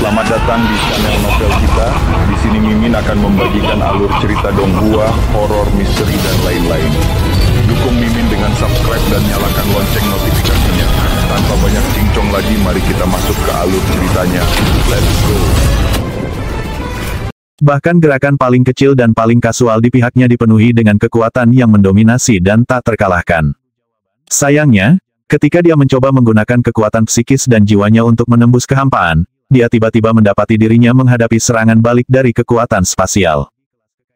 Selamat datang di channel novel kita. Di sini Mimin akan membagikan alur cerita Donghua, horor, misteri, dan lain-lain. Dukung Mimin dengan subscribe dan nyalakan lonceng notifikasinya. Tanpa banyak cincong lagi, mari kita masuk ke alur ceritanya. Let's go! Bahkan gerakan paling kecil dan paling kasual di pihaknya dipenuhi dengan kekuatan yang mendominasi dan tak terkalahkan. Sayangnya, ketika dia mencoba menggunakan kekuatan psikis dan jiwanya untuk menembus kehampaan, dia tiba-tiba mendapati dirinya menghadapi serangan balik dari kekuatan spasial.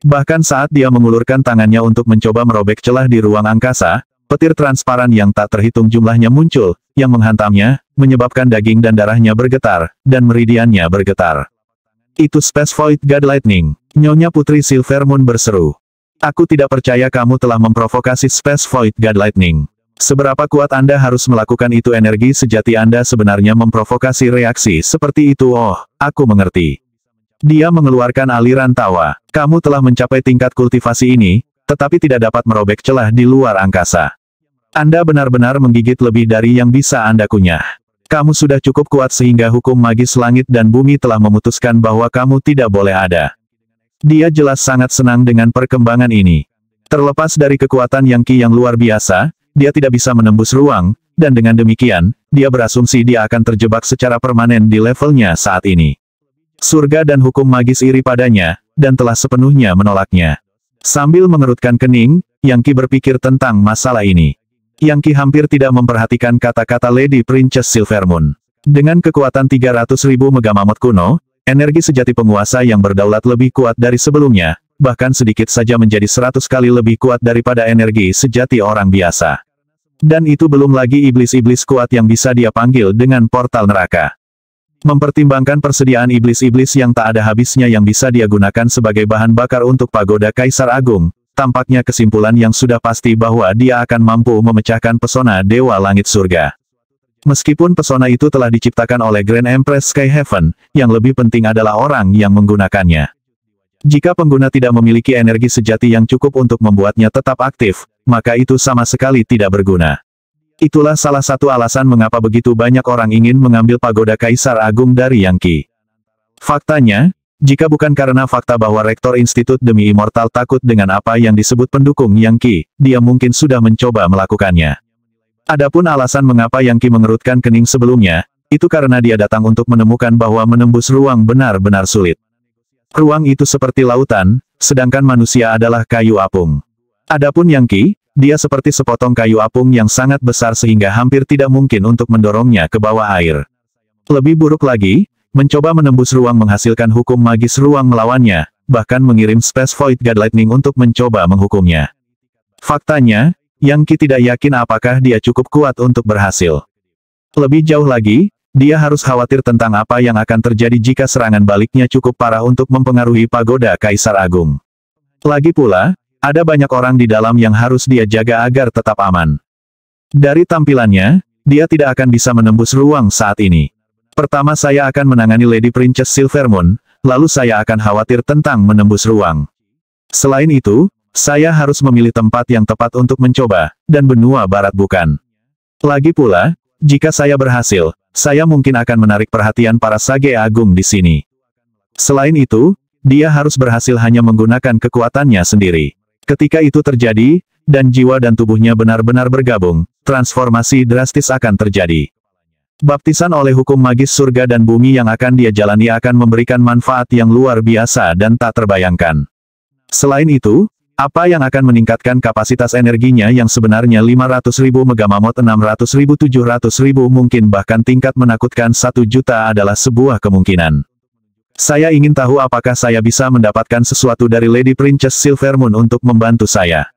Bahkan saat dia mengulurkan tangannya untuk mencoba merobek celah di ruang angkasa, petir transparan yang tak terhitung jumlahnya muncul, yang menghantamnya, menyebabkan daging dan darahnya bergetar, dan meridiannya bergetar. Itu Space Void God Lightning, Nyonya Putri Silvermoon berseru. Aku tidak percaya kamu telah memprovokasi Space Void God Lightning. Seberapa kuat Anda harus melakukan itu? Energi sejati Anda sebenarnya memprovokasi reaksi seperti itu. Oh, aku mengerti. Dia mengeluarkan aliran tawa. Kamu telah mencapai tingkat kultivasi ini, tetapi tidak dapat merobek celah di luar angkasa. Anda benar-benar menggigit lebih dari yang bisa Anda kunyah. Kamu sudah cukup kuat sehingga hukum magis langit dan bumi telah memutuskan bahwa kamu tidak boleh ada. Dia jelas sangat senang dengan perkembangan ini. Terlepas dari kekuatan Yang Qi yang luar biasa, dia tidak bisa menembus ruang, dan dengan demikian, dia berasumsi dia akan terjebak secara permanen di levelnya saat ini. Surga dan hukum magis iri padanya, dan telah sepenuhnya menolaknya. Sambil mengerutkan kening, Yang Qi berpikir tentang masalah ini. Yang Qi hampir tidak memperhatikan kata-kata Lady Princess Silvermoon. Dengan kekuatan 300.000 megamamot kuno, energi sejati penguasa yang berdaulat lebih kuat dari sebelumnya, bahkan sedikit saja menjadi 100 kali lebih kuat daripada energi sejati orang biasa. Dan itu belum lagi iblis-iblis kuat yang bisa dia panggil dengan portal neraka. Mempertimbangkan persediaan iblis-iblis yang tak ada habisnya yang bisa dia gunakan sebagai bahan bakar untuk pagoda Kaisar Agung, tampaknya kesimpulan yang sudah pasti bahwa dia akan mampu memecahkan pesona Dewa Langit Surga. Meskipun pesona itu telah diciptakan oleh Grand Empress Skyhaven, yang lebih penting adalah orang yang menggunakannya. Jika pengguna tidak memiliki energi sejati yang cukup untuk membuatnya tetap aktif, maka itu sama sekali tidak berguna. Itulah salah satu alasan mengapa begitu banyak orang ingin mengambil pagoda Kaisar Agung dari Yang Qi. Faktanya, jika bukan karena fakta bahwa Rektor Institut Demi Immortal takut dengan apa yang disebut pendukung Yang Qi, dia mungkin sudah mencoba melakukannya. Adapun alasan mengapa Yang Qi mengerutkan kening sebelumnya, itu karena dia datang untuk menemukan bahwa menembus ruang benar-benar sulit. Ruang itu seperti lautan, sedangkan manusia adalah kayu apung. Adapun Yang Qi, dia seperti sepotong kayu apung yang sangat besar sehingga hampir tidak mungkin untuk mendorongnya ke bawah air. Lebih buruk lagi, mencoba menembus ruang menghasilkan hukum magis ruang melawannya, bahkan mengirim Space Void God Lightning untuk mencoba menghukumnya. Faktanya, Yang Qi tidak yakin apakah dia cukup kuat untuk berhasil. Lebih jauh lagi, dia harus khawatir tentang apa yang akan terjadi jika serangan baliknya cukup parah untuk mempengaruhi pagoda Kaisar Agung. Lagi pula, ada banyak orang di dalam yang harus dia jaga agar tetap aman. Dari tampilannya, dia tidak akan bisa menembus ruang saat ini. Pertama saya akan menangani Lady Princess Silvermoon, lalu saya akan khawatir tentang menembus ruang. Selain itu, saya harus memilih tempat yang tepat untuk mencoba, dan benua barat bukan. Lagi pula, jika saya berhasil, saya mungkin akan menarik perhatian para Sage Agung di sini. Selain itu, dia harus berhasil hanya menggunakan kekuatannya sendiri. Ketika itu terjadi, dan jiwa dan tubuhnya benar-benar bergabung, transformasi drastis akan terjadi. Baptisan oleh hukum magis surga dan bumi yang akan dia jalani akan memberikan manfaat yang luar biasa dan tak terbayangkan. Selain itu, apa yang akan meningkatkan kapasitas energinya yang sebenarnya 500.000 megamamot 600.000 700.000 mungkin bahkan tingkat menakutkan 1 juta adalah sebuah kemungkinan. Saya ingin tahu apakah saya bisa mendapatkan sesuatu dari Lady Princess Silvermoon untuk membantu saya.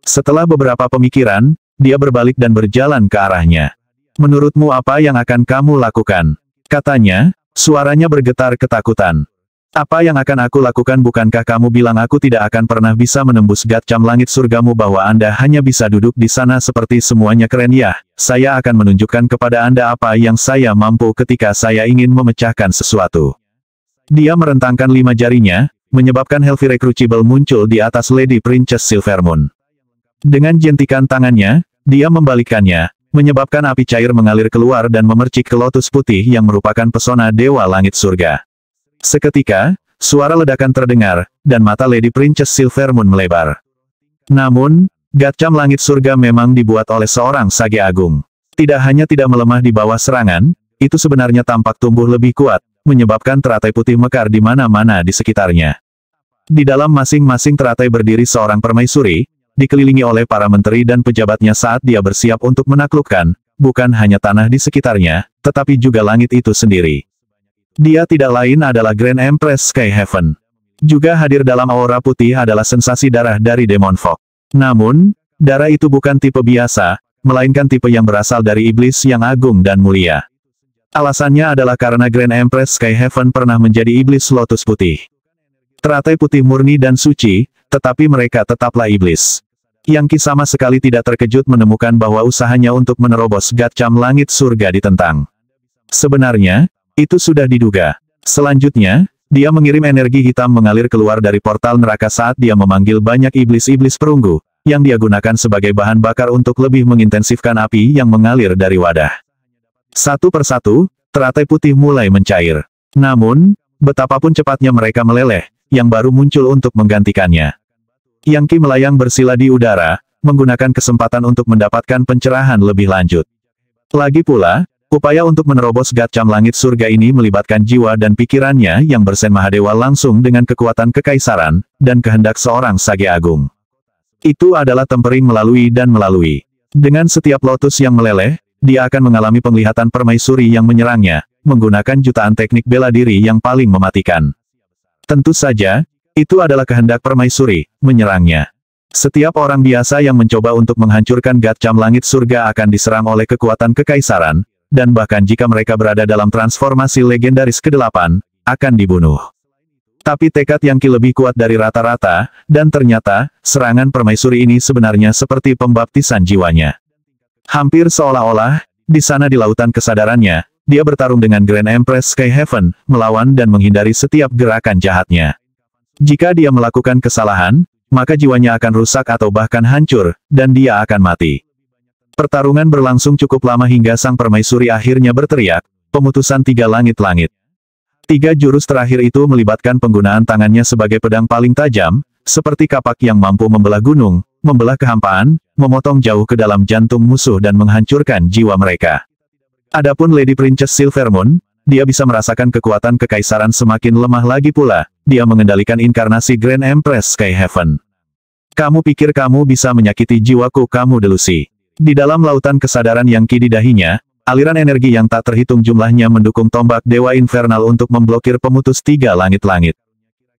Setelah beberapa pemikiran, dia berbalik dan berjalan ke arahnya. Menurutmu apa yang akan kamu lakukan? Katanya, suaranya bergetar ketakutan. Apa yang akan aku lakukan? Bukankah kamu bilang aku tidak akan pernah bisa menembus gacam langit surgamu bahwa Anda hanya bisa duduk di sana seperti semuanya keren ya? Saya akan menunjukkan kepada Anda apa yang saya mampu ketika saya ingin memecahkan sesuatu. Dia merentangkan 5 jarinya, menyebabkan Helvire Crucible muncul di atas Lady Princess Silvermoon. Dengan jentikan tangannya, dia membalikkannya, menyebabkan api cair mengalir keluar dan memercik ke lotus putih yang merupakan pesona Dewa Langit Surga. Seketika, suara ledakan terdengar, dan mata Lady Princess Silvermoon melebar. Namun, Gatcham Langit Surga memang dibuat oleh seorang sage agung. Tidak hanya tidak melemah di bawah serangan, itu sebenarnya tampak tumbuh lebih kuat, menyebabkan teratai putih mekar di mana-mana di sekitarnya. Di dalam masing-masing teratai berdiri seorang permaisuri, dikelilingi oleh para menteri dan pejabatnya saat dia bersiap untuk menaklukkan, bukan hanya tanah di sekitarnya, tetapi juga langit itu sendiri. Dia tidak lain adalah Grand Empress Skyhaven. Juga hadir dalam aura putih adalah sensasi darah dari Demon Fog. Namun, darah itu bukan tipe biasa, melainkan tipe yang berasal dari iblis yang agung dan mulia. Alasannya adalah karena Grand Empress Skyhaven pernah menjadi iblis lotus putih. Teratai putih murni dan suci, tetapi mereka tetaplah iblis. Yang Qi sama sekali tidak terkejut menemukan bahwa usahanya untuk menerobos Gatcham Langit Surga ditentang. Sebenarnya, itu sudah diduga. Selanjutnya, dia mengirim energi hitam mengalir keluar dari portal neraka saat dia memanggil banyak iblis-iblis perunggu, yang dia gunakan sebagai bahan bakar untuk lebih mengintensifkan api yang mengalir dari wadah. Satu persatu, teratai putih mulai mencair. Namun, betapapun cepatnya mereka meleleh, yang baru muncul untuk menggantikannya. Yang Qi melayang bersila di udara, menggunakan kesempatan untuk mendapatkan pencerahan lebih lanjut. Lagi pula, upaya untuk menerobos Gatcham Langit Surga ini melibatkan jiwa dan pikirannya yang bersen Mahadewa langsung dengan kekuatan kekaisaran, dan kehendak seorang sage agung. Itu adalah tempering melalui dan melalui. Dengan setiap lotus yang meleleh, dia akan mengalami penglihatan permaisuri yang menyerangnya, menggunakan jutaan teknik bela diri yang paling mematikan. Tentu saja, itu adalah kehendak permaisuri, menyerangnya. Setiap orang biasa yang mencoba untuk menghancurkan Gatcham Langit Surga akan diserang oleh kekuatan kekaisaran, dan bahkan jika mereka berada dalam transformasi legendaris ke-8, akan dibunuh. Tapi tekad Yang Qi lebih kuat dari rata-rata, dan ternyata, serangan permaisuri ini sebenarnya seperti pembaptisan jiwanya. Hampir seolah-olah, di sana di lautan kesadarannya, dia bertarung dengan Grand Empress Skyhaven, melawan dan menghindari setiap gerakan jahatnya. Jika dia melakukan kesalahan, maka jiwanya akan rusak atau bahkan hancur, dan dia akan mati. Pertarungan berlangsung cukup lama hingga sang permaisuri akhirnya berteriak, pemutusan 3 langit-langit. 3 jurus terakhir itu melibatkan penggunaan tangannya sebagai pedang paling tajam, seperti kapak yang mampu membelah gunung, membelah kehampaan, memotong jauh ke dalam jantung musuh dan menghancurkan jiwa mereka. Adapun Lady Princess Silvermoon, dia bisa merasakan kekuatan kekaisaran semakin lemah lagi pula, dia mengendalikan inkarnasi Grand Empress Skyhaven. Kamu pikir kamu bisa menyakiti jiwaku, kamu delusi. Di dalam lautan kesadaran Yang Qi di dahinya, aliran energi yang tak terhitung jumlahnya mendukung tombak Dewa Infernal untuk memblokir pemutus 3 langit-langit.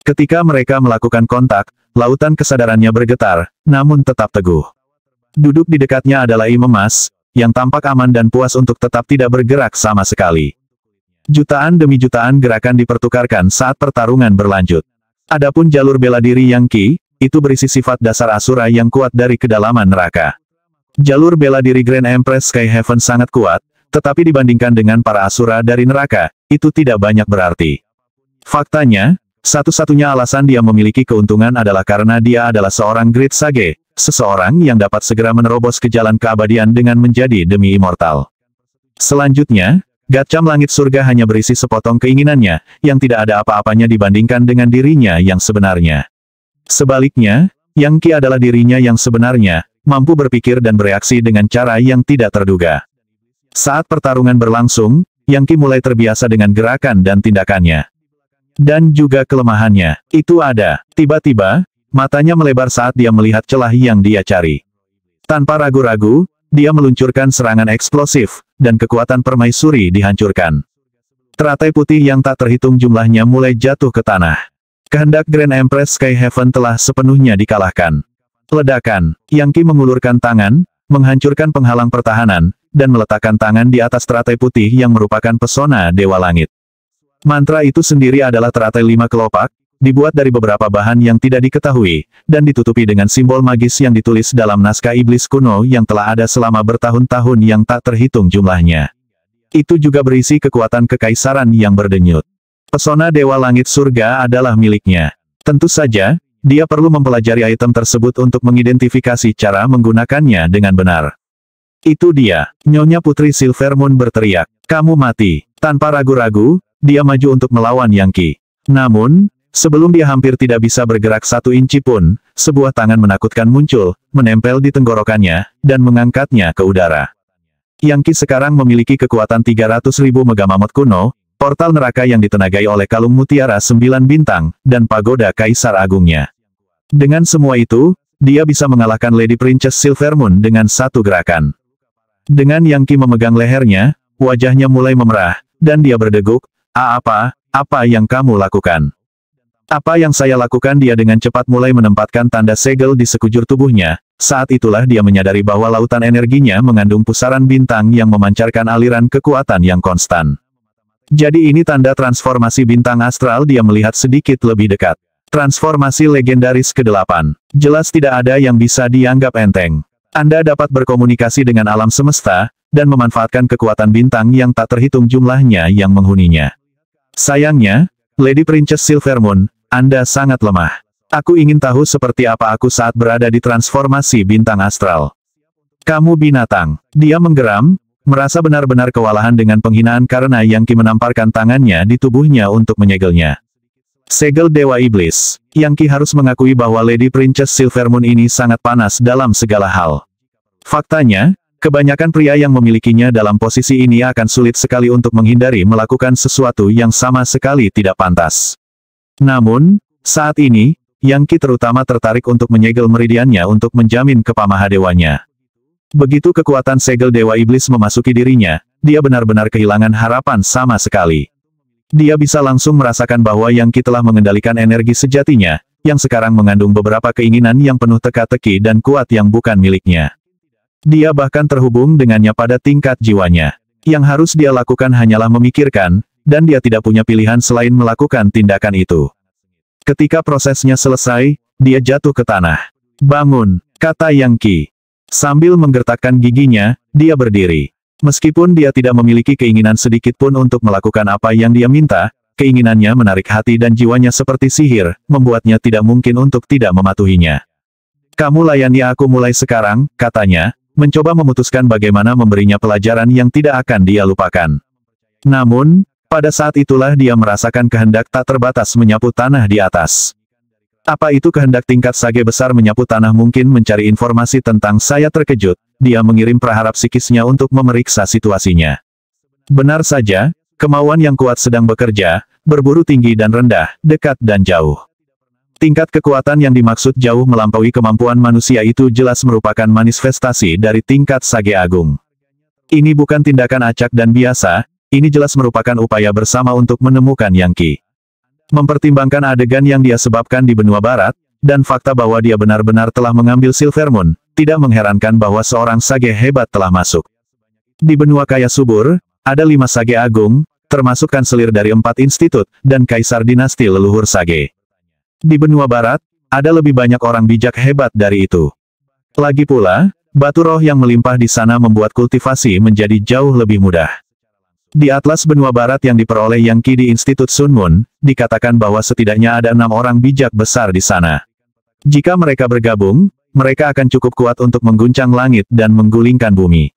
Ketika mereka melakukan kontak, lautan kesadarannya bergetar, namun tetap teguh. Duduk di dekatnya adalah Im emas, yang tampak aman dan puas untuk tetap tidak bergerak sama sekali. Jutaan demi jutaan gerakan dipertukarkan saat pertarungan berlanjut. Adapun jalur bela diri Yang Qi, itu berisi sifat dasar Asura yang kuat dari kedalaman neraka. Jalur bela diri Grand Empress Skyhaven sangat kuat, tetapi dibandingkan dengan para Asura dari neraka, itu tidak banyak berarti. Faktanya, satu-satunya alasan dia memiliki keuntungan adalah karena dia adalah seorang Great Sage, seseorang yang dapat segera menerobos ke jalan keabadian dengan menjadi demi immortal. Selanjutnya, Gatcham Langit Surga hanya berisi sepotong keinginannya, yang tidak ada apa-apanya dibandingkan dengan dirinya yang sebenarnya. Sebaliknya, Yang Qi adalah dirinya yang sebenarnya, mampu berpikir dan bereaksi dengan cara yang tidak terduga. Saat pertarungan berlangsung, Yang Qi mulai terbiasa dengan gerakan dan tindakannya. Dan juga kelemahannya. Itu ada. Tiba-tiba, matanya melebar saat dia melihat celah yang dia cari. Tanpa ragu-ragu, dia meluncurkan serangan eksplosif, dan kekuatan permaisuri dihancurkan. Teratai putih yang tak terhitung jumlahnya mulai jatuh ke tanah. Kehendak Grand Empress Skyhaven telah sepenuhnya dikalahkan. Ledakan, Yang Qi mengulurkan tangan, menghancurkan penghalang pertahanan, dan meletakkan tangan di atas teratai putih yang merupakan pesona Dewa Langit. Mantra itu sendiri adalah teratai 5 kelopak, dibuat dari beberapa bahan yang tidak diketahui, dan ditutupi dengan simbol magis yang ditulis dalam naskah iblis kuno yang telah ada selama bertahun-tahun yang tak terhitung jumlahnya. Itu juga berisi kekuatan kekaisaran yang berdenyut. Pesona Dewa Langit Surga adalah miliknya. Tentu saja, dia perlu mempelajari item tersebut untuk mengidentifikasi cara menggunakannya dengan benar. Itu dia, Nyonya Putri Silver Moon berteriak. Kamu mati. Tanpa ragu-ragu, dia maju untuk melawan Yang Qi. Namun, sebelum dia hampir tidak bisa bergerak 1 inci pun, sebuah tangan menakutkan muncul, menempel di tenggorokannya, dan mengangkatnya ke udara. Yang Qi sekarang memiliki kekuatan 300.000 megamamot kuno, portal neraka yang ditenagai oleh kalung mutiara 9 bintang, dan pagoda Kaisar Agungnya. Dengan semua itu, dia bisa mengalahkan Lady Princess Silver Moon dengan 1 gerakan. Dengan Yang Qi memegang lehernya, wajahnya mulai memerah, dan dia berdeguk, apa yang kamu lakukan? Apa yang saya lakukan? Dia dengan cepat mulai menempatkan tanda segel di sekujur tubuhnya. Saat itulah dia menyadari bahwa lautan energinya mengandung pusaran bintang yang memancarkan aliran kekuatan yang konstan. Jadi ini tanda transformasi bintang astral. Dia melihat sedikit lebih dekat. Transformasi legendaris ke-8. Jelas tidak ada yang bisa dianggap enteng. Anda dapat berkomunikasi dengan alam semesta, dan memanfaatkan kekuatan bintang yang tak terhitung jumlahnya yang menghuninya. Sayangnya, Lady Princess Silver Moon, Anda sangat lemah. Aku ingin tahu seperti apa aku saat berada di transformasi bintang astral. Kamu binatang. Dia menggeram, merasa benar-benar kewalahan dengan penghinaan karena Yang Qi menamparkan tangannya di tubuhnya untuk menyegelnya. Segel Dewa Iblis. Yang Qi harus mengakui bahwa Lady Princess Silver Moon ini sangat panas dalam segala hal. Faktanya, kebanyakan pria yang memilikinya dalam posisi ini akan sulit sekali untuk menghindari melakukan sesuatu yang sama sekali tidak pantas. Namun, saat ini, Yang Qi terutama tertarik untuk menyegel meridiannya untuk menjamin kepamahadewanya. Begitu kekuatan segel Dewa Iblis memasuki dirinya, dia benar-benar kehilangan harapan sama sekali. Dia bisa langsung merasakan bahwa Yang Qi telah mengendalikan energi sejatinya, yang sekarang mengandung beberapa keinginan yang penuh teka-teki dan kuat yang bukan miliknya. Dia bahkan terhubung dengannya pada tingkat jiwanya. Yang harus dia lakukan hanyalah memikirkan, dan dia tidak punya pilihan selain melakukan tindakan itu. Ketika prosesnya selesai, dia jatuh ke tanah. Bangun, kata Yang Qi. Sambil menggertakkan giginya, dia berdiri. Meskipun dia tidak memiliki keinginan sedikit pun untuk melakukan apa yang dia minta, keinginannya menarik hati dan jiwanya seperti sihir, membuatnya tidak mungkin untuk tidak mematuhinya. Kamu layani aku mulai sekarang, katanya, mencoba memutuskan bagaimana memberinya pelajaran yang tidak akan dia lupakan. Namun, pada saat itulah dia merasakan kehendak tak terbatas menyapu tanah di atas. Apa itu kehendak tingkat sage besar menyapu tanah? Mungkin mencari informasi tentang saya. Terkejut, dia mengirim praharap psikisnya untuk memeriksa situasinya. Benar saja, kemauan yang kuat sedang bekerja, berburu tinggi dan rendah, dekat dan jauh. Tingkat kekuatan yang dimaksud jauh melampaui kemampuan manusia itu jelas merupakan manifestasi dari tingkat sage agung. Ini bukan tindakan acak dan biasa, ini jelas merupakan upaya bersama untuk menemukan Yang Qi. Mempertimbangkan adegan yang dia sebabkan di benua barat, dan fakta bahwa dia benar-benar telah mengambil Silver Moon, tidak mengherankan bahwa seorang sage hebat telah masuk. Di benua kaya subur, ada 5 sage agung, termasuk kanselir dari 4 institut, dan kaisar dinasti leluhur sage. Di benua barat, ada lebih banyak orang bijak hebat dari itu. Lagi pula, batu roh yang melimpah di sana membuat kultivasi menjadi jauh lebih mudah. Di atlas benua barat yang diperoleh Yang Qi di Institut Sun Moon, dikatakan bahwa setidaknya ada 6 orang bijak besar di sana. Jika mereka bergabung, mereka akan cukup kuat untuk mengguncang langit dan menggulingkan bumi.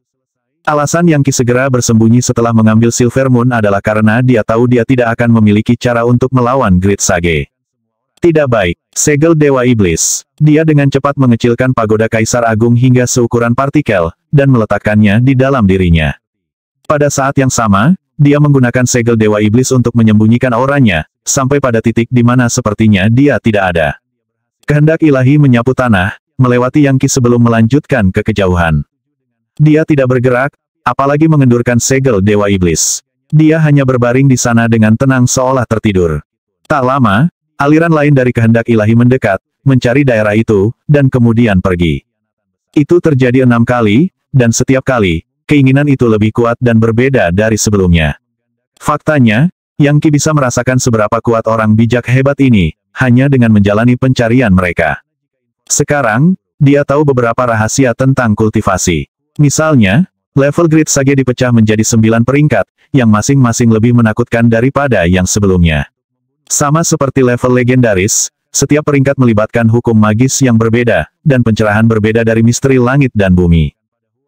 Alasan Yang Qi segera bersembunyi setelah mengambil Silver Moon adalah karena dia tahu dia tidak akan memiliki cara untuk melawan Great Sage. Tidak baik, segel Dewa Iblis. Dia dengan cepat mengecilkan pagoda Kaisar Agung hingga seukuran partikel, dan meletakkannya di dalam dirinya. Pada saat yang sama, dia menggunakan segel Dewa Iblis untuk menyembunyikan auranya, sampai pada titik di mana sepertinya dia tidak ada. Kehendak ilahi menyapu tanah, melewati Yang Qi sebelum melanjutkan ke kejauhan. Dia tidak bergerak, apalagi mengendurkan segel Dewa Iblis. Dia hanya berbaring di sana dengan tenang seolah tertidur. Tak lama, aliran lain dari kehendak ilahi mendekat, mencari daerah itu, dan kemudian pergi. Itu terjadi 6 kali, dan setiap kali, keinginan itu lebih kuat dan berbeda dari sebelumnya. Faktanya, Yang Qi bisa merasakan seberapa kuat orang bijak hebat ini, hanya dengan menjalani pencarian mereka. Sekarang, dia tahu beberapa rahasia tentang kultivasi. Misalnya, level Great Sage dipecah menjadi 9 peringkat, yang masing-masing lebih menakutkan daripada yang sebelumnya. Sama seperti level legendaris, setiap peringkat melibatkan hukum magis yang berbeda, dan pencerahan berbeda dari misteri langit dan bumi.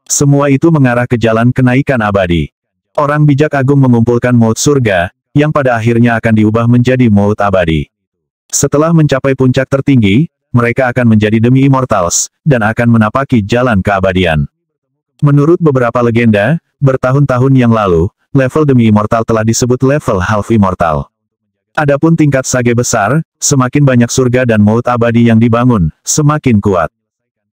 Semua itu mengarah ke jalan kenaikan abadi. Orang bijak agung mengumpulkan maut surga, yang pada akhirnya akan diubah menjadi maut abadi. Setelah mencapai puncak tertinggi, mereka akan menjadi demi immortals, dan akan menapaki jalan keabadian. Menurut beberapa legenda, bertahun-tahun yang lalu, level demi immortal telah disebut level half immortal. Adapun tingkat sage besar, semakin banyak surga dan maut abadi yang dibangun, semakin kuat.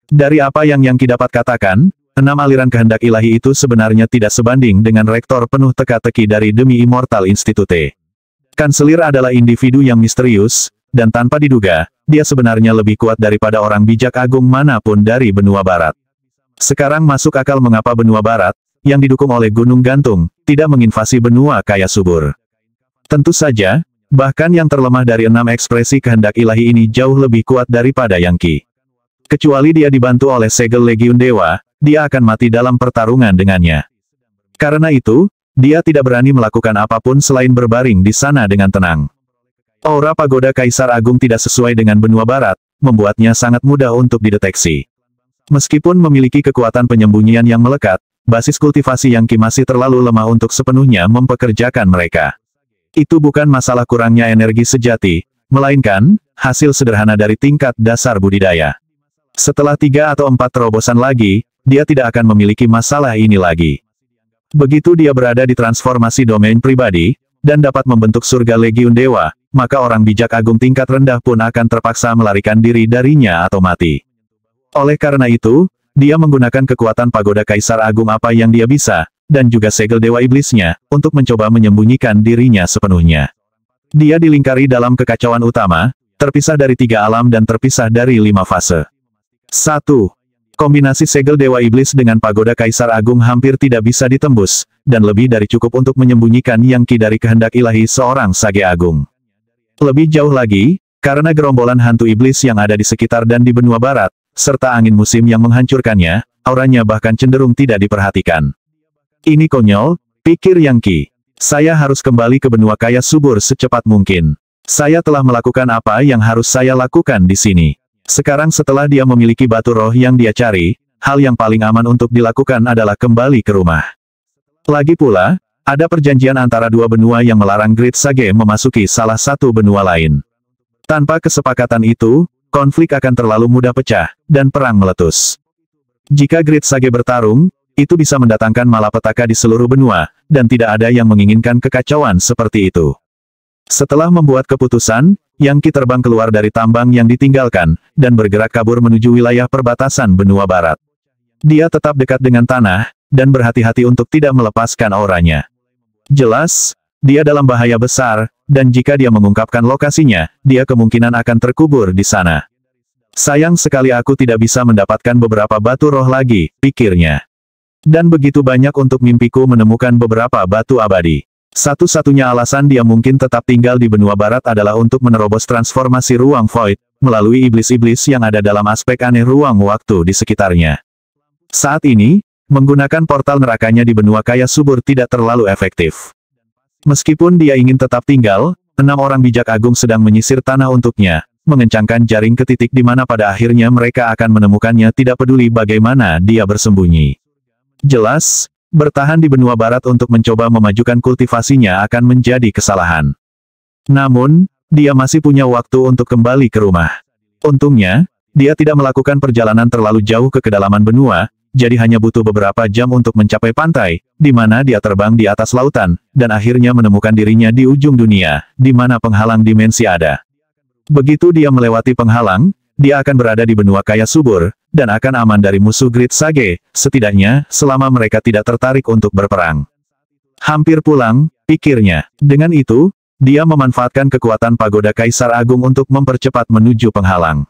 Dari apa yang Yangki dapat katakan, 6 aliran kehendak ilahi itu sebenarnya tidak sebanding dengan rektor penuh teka-teki dari Demi Immortal Institute. Kanselir adalah individu yang misterius, dan tanpa diduga, dia sebenarnya lebih kuat daripada orang bijak agung manapun dari benua barat. Sekarang masuk akal mengapa benua barat, yang didukung oleh Gunung Gantung, tidak menginvasi benua kaya subur. Tentu saja, bahkan yang terlemah dari 6 ekspresi kehendak ilahi ini jauh lebih kuat daripada Yangki. Kecuali dia dibantu oleh segel Legiun Dewa, dia akan mati dalam pertarungan dengannya. Karena itu, dia tidak berani melakukan apapun selain berbaring di sana dengan tenang. Aura pagoda Kaisar Agung tidak sesuai dengan benua barat, membuatnya sangat mudah untuk dideteksi. Meskipun memiliki kekuatan penyembunyian yang melekat, basis kultivasi Yangki masih terlalu lemah untuk sepenuhnya mempekerjakan mereka. Itu bukan masalah kurangnya energi sejati, melainkan hasil sederhana dari tingkat dasar budidaya. Setelah 3 atau 4 terobosan lagi, dia tidak akan memiliki masalah ini lagi. Begitu dia berada di transformasi domain pribadi, dan dapat membentuk surga Legiun Dewa, maka orang bijak agung tingkat rendah pun akan terpaksa melarikan diri darinya atau mati. Oleh karena itu, dia menggunakan kekuatan pagoda Kaisar Agung apa yang dia bisa, dan juga segel Dewa Iblisnya, untuk mencoba menyembunyikan dirinya sepenuhnya. Dia dilingkari dalam kekacauan utama, terpisah dari 3 alam dan terpisah dari 5 fase. 1. Kombinasi segel Dewa Iblis dengan pagoda Kaisar Agung hampir tidak bisa ditembus, dan lebih dari cukup untuk menyembunyikan Yangki dari kehendak ilahi seorang Sage Agung. Lebih jauh lagi, karena gerombolan hantu iblis yang ada di sekitar dan di benua barat, serta angin musim yang menghancurkannya, auranya bahkan cenderung tidak diperhatikan. Ini konyol, pikir Yangki. Saya harus kembali ke benua kaya subur secepat mungkin. Saya telah melakukan apa yang harus saya lakukan di sini. Sekarang setelah dia memiliki batu roh yang dia cari, hal yang paling aman untuk dilakukan adalah kembali ke rumah. Lagi pula, ada perjanjian antara 2 benua yang melarang Great Sage memasuki salah satu benua lain. Tanpa kesepakatan itu, konflik akan terlalu mudah pecah, dan perang meletus. Jika Great Sage bertarung, itu bisa mendatangkan malapetaka di seluruh benua, dan tidak ada yang menginginkan kekacauan seperti itu. Setelah membuat keputusan, Yangki terbang keluar dari tambang yang ditinggalkan, dan bergerak kabur menuju wilayah perbatasan benua barat. Dia tetap dekat dengan tanah, dan berhati-hati untuk tidak melepaskan auranya. Jelas, dia dalam bahaya besar, dan jika dia mengungkapkan lokasinya, dia kemungkinan akan terkubur di sana. Sayang sekali aku tidak bisa mendapatkan beberapa batu roh lagi, pikirnya. Dan begitu banyak untuk mimpiku menemukan beberapa batu abadi. Satu-satunya alasan dia mungkin tetap tinggal di benua barat adalah untuk menerobos transformasi ruang void, melalui iblis-iblis yang ada dalam aspek aneh ruang waktu di sekitarnya. Saat ini, menggunakan portal nerakanya di benua kaya subur tidak terlalu efektif. Meskipun dia ingin tetap tinggal, 6 orang bijak agung sedang menyisir tanah untuknya, mengencangkan jaring ke titik di mana pada akhirnya mereka akan menemukannya tidak peduli bagaimana dia bersembunyi. Jelas, bertahan di benua barat untuk mencoba memajukan kultivasinya akan menjadi kesalahan. Namun, dia masih punya waktu untuk kembali ke rumah. Untungnya, dia tidak melakukan perjalanan terlalu jauh ke kedalaman benua, jadi hanya butuh beberapa jam untuk mencapai pantai, di mana dia terbang di atas lautan, dan akhirnya menemukan dirinya di ujung dunia, di mana penghalang dimensi ada. Begitu dia melewati penghalang, dia akan berada di benua kaya subur, dan akan aman dari musuh Great Sage, setidaknya, selama mereka tidak tertarik untuk berperang. Hampir pulang, pikirnya. Dengan itu, dia memanfaatkan kekuatan pagoda Kaisar Agung untuk mempercepat menuju penghalang.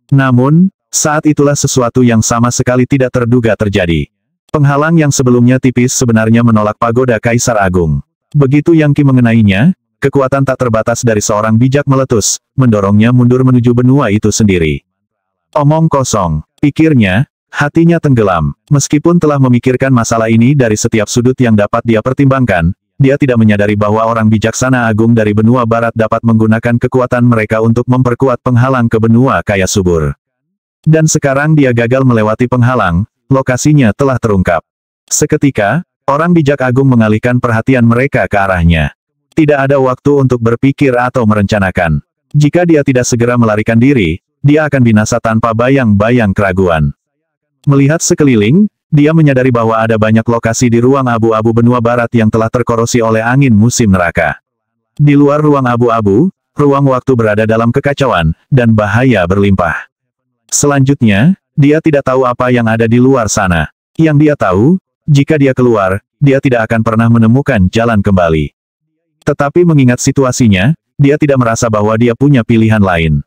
Namun, saat itulah sesuatu yang sama sekali tidak terduga terjadi. Penghalang yang sebelumnya tipis sebenarnya menolak pagoda Kaisar Agung. Begitu Yangki mengenainya, kekuatan tak terbatas dari seorang bijak meletus, mendorongnya mundur menuju benua itu sendiri. Omong kosong, pikirnya, hatinya tenggelam. Meskipun telah memikirkan masalah ini dari setiap sudut yang dapat dia pertimbangkan, dia tidak menyadari bahwa orang bijaksana agung dari benua barat dapat menggunakan kekuatan mereka untuk memperkuat penghalang ke benua kaya subur. Dan sekarang dia gagal melewati penghalang, lokasinya telah terungkap. Seketika, orang bijak agung mengalihkan perhatian mereka ke arahnya. Tidak ada waktu untuk berpikir atau merencanakan. Jika dia tidak segera melarikan diri, dia akan binasa tanpa bayang-bayang keraguan. Melihat sekeliling, dia menyadari bahwa ada banyak lokasi di ruang abu-abu benua barat yang telah terkorosi oleh angin musim neraka. Di luar ruang abu-abu, ruang waktu berada dalam kekacauan, dan bahaya berlimpah. Selanjutnya, dia tidak tahu apa yang ada di luar sana. Yang dia tahu, jika dia keluar, dia tidak akan pernah menemukan jalan kembali. Tetapi mengingat situasinya, dia tidak merasa bahwa dia punya pilihan lain.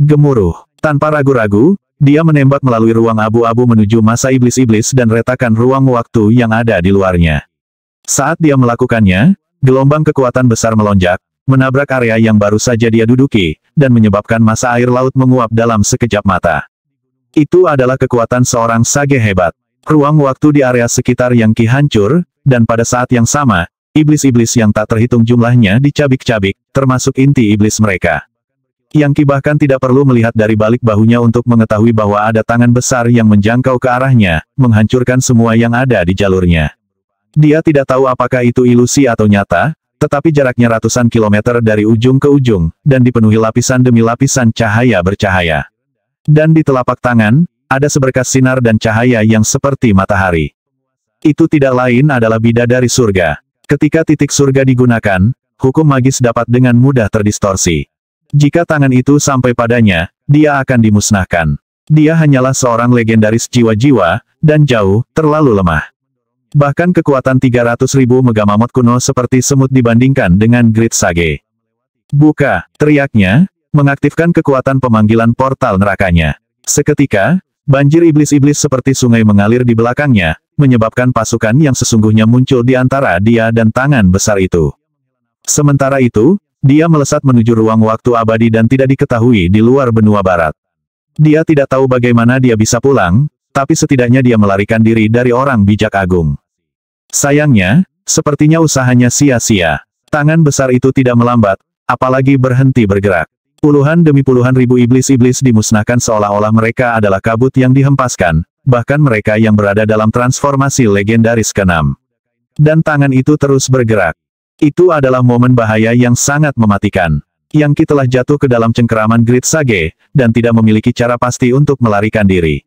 Gemuruh. Tanpa ragu-ragu, dia menembak melalui ruang abu-abu menuju masa iblis-iblis dan retakan ruang waktu yang ada di luarnya. Saat dia melakukannya, gelombang kekuatan besar melonjak, menabrak area yang baru saja dia duduki, dan menyebabkan masa air laut menguap dalam sekejap mata. Itu adalah kekuatan seorang sage hebat. Ruang waktu di area sekitar Yang Qi hancur, dan pada saat yang sama, iblis-iblis yang tak terhitung jumlahnya dicabik-cabik, termasuk inti iblis mereka. Yang Qi bahkan tidak perlu melihat dari balik bahunya untuk mengetahui bahwa ada tangan besar yang menjangkau ke arahnya, menghancurkan semua yang ada di jalurnya. Dia tidak tahu apakah itu ilusi atau nyata, tetapi jaraknya ratusan kilometer dari ujung ke ujung, dan dipenuhi lapisan demi lapisan cahaya bercahaya. Dan di telapak tangan, ada seberkas sinar dan cahaya yang seperti matahari. Itu tidak lain adalah bidadari surga. Ketika titik surga digunakan, hukum magis dapat dengan mudah terdistorsi. Jika tangan itu sampai padanya, dia akan dimusnahkan. Dia hanyalah seorang legendaris jiwa-jiwa, dan jauh, terlalu lemah. Bahkan kekuatan 300.000 megamamot kuno seperti semut dibandingkan dengan Great Sage. Buka, teriaknya, mengaktifkan kekuatan pemanggilan portal nerakanya. Seketika, banjir iblis-iblis seperti sungai mengalir di belakangnya, menyebabkan pasukan yang sesungguhnya muncul di antara dia dan tangan besar itu. Sementara itu, dia melesat menuju ruang waktu abadi dan tidak diketahui di luar benua barat. Dia tidak tahu bagaimana dia bisa pulang, tapi setidaknya dia melarikan diri dari orang bijak agung. Sayangnya, sepertinya usahanya sia-sia. Tangan besar itu tidak melambat, apalagi berhenti bergerak. Puluhan demi puluhan ribu iblis-iblis dimusnahkan seolah-olah mereka adalah kabut yang dihempaskan, bahkan mereka yang berada dalam transformasi legendaris ke-6. Dan tangan itu terus bergerak. Itu adalah momen bahaya yang sangat mematikan. Yang Qi telah jatuh ke dalam cengkeraman Great Sage, dan tidak memiliki cara pasti untuk melarikan diri.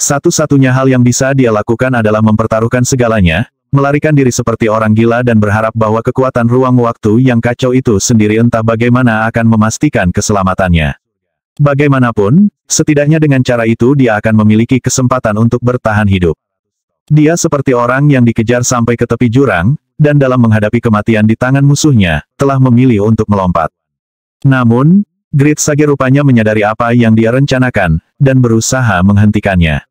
Satu-satunya hal yang bisa dia lakukan adalah mempertaruhkan segalanya, melarikan diri seperti orang gila dan berharap bahwa kekuatan ruang waktu yang kacau itu sendiri entah bagaimana akan memastikan keselamatannya. Bagaimanapun, setidaknya dengan cara itu dia akan memiliki kesempatan untuk bertahan hidup. Dia seperti orang yang dikejar sampai ke tepi jurang, dan dalam menghadapi kematian di tangan musuhnya, telah memilih untuk melompat. Namun, Great Sage rupanya menyadari apa yang dia rencanakan, dan berusaha menghentikannya.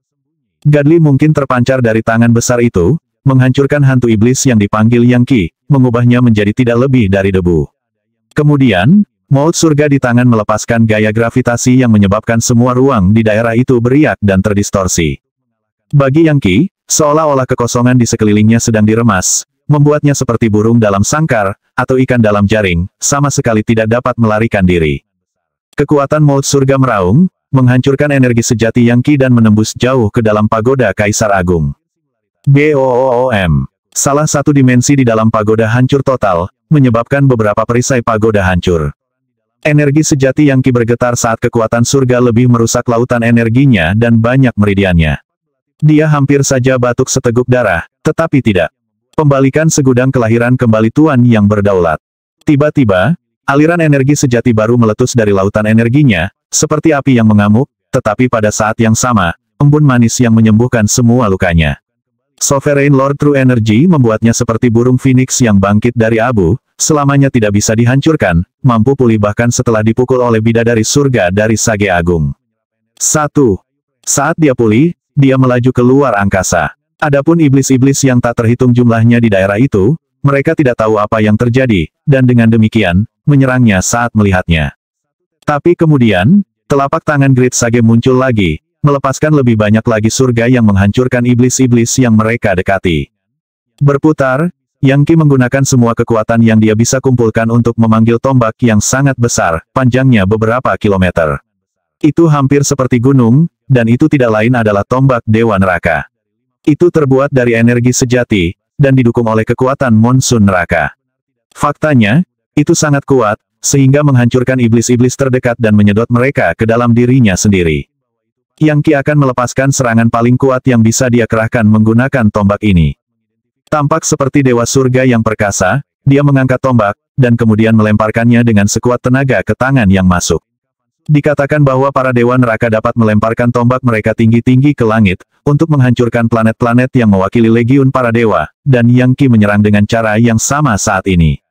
Gadli mungkin terpancar dari tangan besar itu, menghancurkan hantu iblis yang dipanggil Yang Qi, mengubahnya menjadi tidak lebih dari debu. Kemudian, maut surga di tangan melepaskan gaya gravitasi yang menyebabkan semua ruang di daerah itu beriak dan terdistorsi. Bagi Yang Qi, seolah-olah kekosongan di sekelilingnya sedang diremas, membuatnya seperti burung dalam sangkar, atau ikan dalam jaring, sama sekali tidak dapat melarikan diri. Kekuatan maut surga meraung, menghancurkan energi sejati Yang Qi dan menembus jauh ke dalam pagoda Kaisar Agung. BOOM. Salah satu dimensi di dalam pagoda hancur total, menyebabkan beberapa perisai pagoda hancur. Energi sejati Yang Qi bergetar saat kekuatan surga lebih merusak lautan energinya dan banyak meridiannya. Dia hampir saja batuk seteguk darah, tetapi tidak. Pembalikan segudang kelahiran kembali Tuan yang berdaulat. Tiba-tiba, aliran energi sejati baru meletus dari lautan energinya, seperti api yang mengamuk, tetapi pada saat yang sama, embun manis yang menyembuhkan semua lukanya. Sovereign Lord True Energy membuatnya seperti burung phoenix yang bangkit dari abu, selamanya tidak bisa dihancurkan, mampu pulih bahkan setelah dipukul oleh bidadari surga dari Sage Agung. 1. Saat dia pulih, dia melaju keluar angkasa. Adapun iblis-iblis yang tak terhitung jumlahnya di daerah itu, mereka tidak tahu apa yang terjadi, dan dengan demikian, menyerangnya saat melihatnya. Tapi kemudian, telapak tangan Great Sage muncul lagi, melepaskan lebih banyak lagi surga yang menghancurkan iblis-iblis yang mereka dekati. Berputar, Yang Qi menggunakan semua kekuatan yang dia bisa kumpulkan untuk memanggil tombak yang sangat besar, panjangnya beberapa kilometer. Itu hampir seperti gunung, dan itu tidak lain adalah tombak Dewa Neraka. Itu terbuat dari energi sejati, dan didukung oleh kekuatan monsun neraka. Faktanya, itu sangat kuat, sehingga menghancurkan iblis-iblis terdekat dan menyedot mereka ke dalam dirinya sendiri. Yang Qi akan melepaskan serangan paling kuat yang bisa dia kerahkan menggunakan tombak ini. Tampak seperti Dewa Surga yang perkasa, dia mengangkat tombak, dan kemudian melemparkannya dengan sekuat tenaga ke tangan yang masuk. Dikatakan bahwa para Dewa Neraka dapat melemparkan tombak mereka tinggi-tinggi ke langit, untuk menghancurkan planet-planet yang mewakili legiun para dewa, dan Yang Qi menyerang dengan cara yang sama saat ini.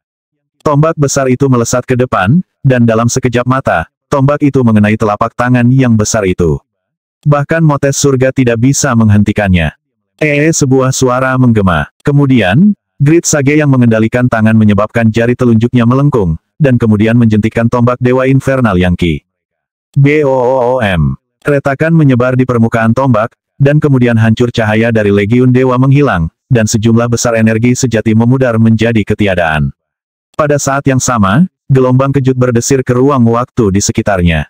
Tombak besar itu melesat ke depan, dan dalam sekejap mata, tombak itu mengenai telapak tangan yang besar itu. Bahkan Motes Surga tidak bisa menghentikannya. Sebuah suara menggema. Kemudian, Grid Sage yang mengendalikan tangan menyebabkan jari telunjuknya melengkung, dan kemudian menjentikkan tombak Dewa Infernal Yang Qi. BOOM. Retakan menyebar di permukaan tombak, dan kemudian hancur cahaya dari Legiun Dewa menghilang, dan sejumlah besar energi sejati memudar menjadi ketiadaan. Pada saat yang sama, gelombang kejut berdesir ke ruang waktu di sekitarnya.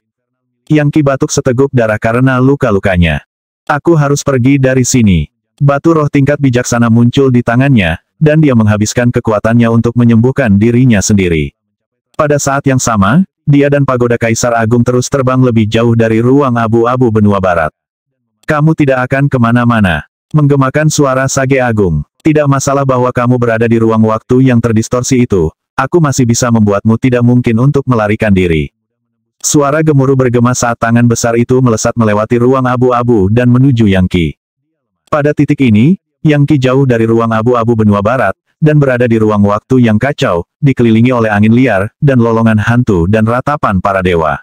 Yang Qi batuk seteguk darah karena luka-lukanya. Aku harus pergi dari sini. Batu roh tingkat bijaksana muncul di tangannya, dan dia menghabiskan kekuatannya untuk menyembuhkan dirinya sendiri. Pada saat yang sama, dia dan Pagoda Kaisar Agung terus terbang lebih jauh dari ruang abu-abu benua barat. Kamu tidak akan kemana-mana. Menggemakan suara Sage Agung. Tidak masalah bahwa kamu berada di ruang waktu yang terdistorsi itu, aku masih bisa membuatmu tidak mungkin untuk melarikan diri. Suara gemuruh bergema saat tangan besar itu melesat melewati ruang abu-abu dan menuju Yang Qi. Pada titik ini, Yang Qi jauh dari ruang abu-abu benua barat, dan berada di ruang waktu yang kacau, dikelilingi oleh angin liar, dan lolongan hantu dan ratapan para dewa.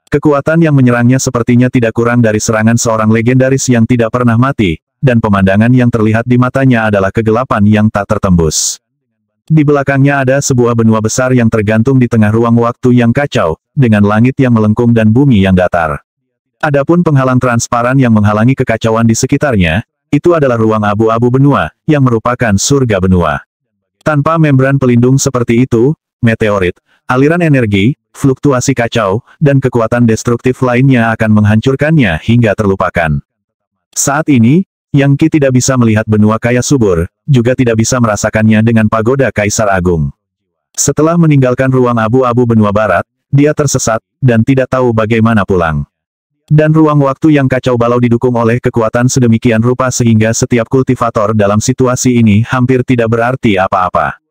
Kekuatan yang menyerangnya sepertinya tidak kurang dari serangan seorang legendaris yang tidak pernah mati, dan pemandangan yang terlihat di matanya adalah kegelapan yang tak tertembus. Di belakangnya ada sebuah benua besar yang tergantung di tengah ruang waktu yang kacau, dengan langit yang melengkung dan bumi yang datar. Adapun penghalang transparan yang menghalangi kekacauan di sekitarnya, itu adalah ruang abu-abu benua, yang merupakan surga benua. Tanpa membran pelindung seperti itu, meteorit, aliran energi, fluktuasi kacau, dan kekuatan destruktif lainnya akan menghancurkannya hingga terlupakan. Saat ini, Yang Qi tidak bisa melihat benua kaya subur, juga tidak bisa merasakannya dengan Pagoda Kaisar Agung. Setelah meninggalkan ruang abu-abu benua barat, dia tersesat, dan tidak tahu bagaimana pulang. Dan ruang waktu yang kacau balau didukung oleh kekuatan sedemikian rupa sehingga setiap kultivator dalam situasi ini hampir tidak berarti apa-apa.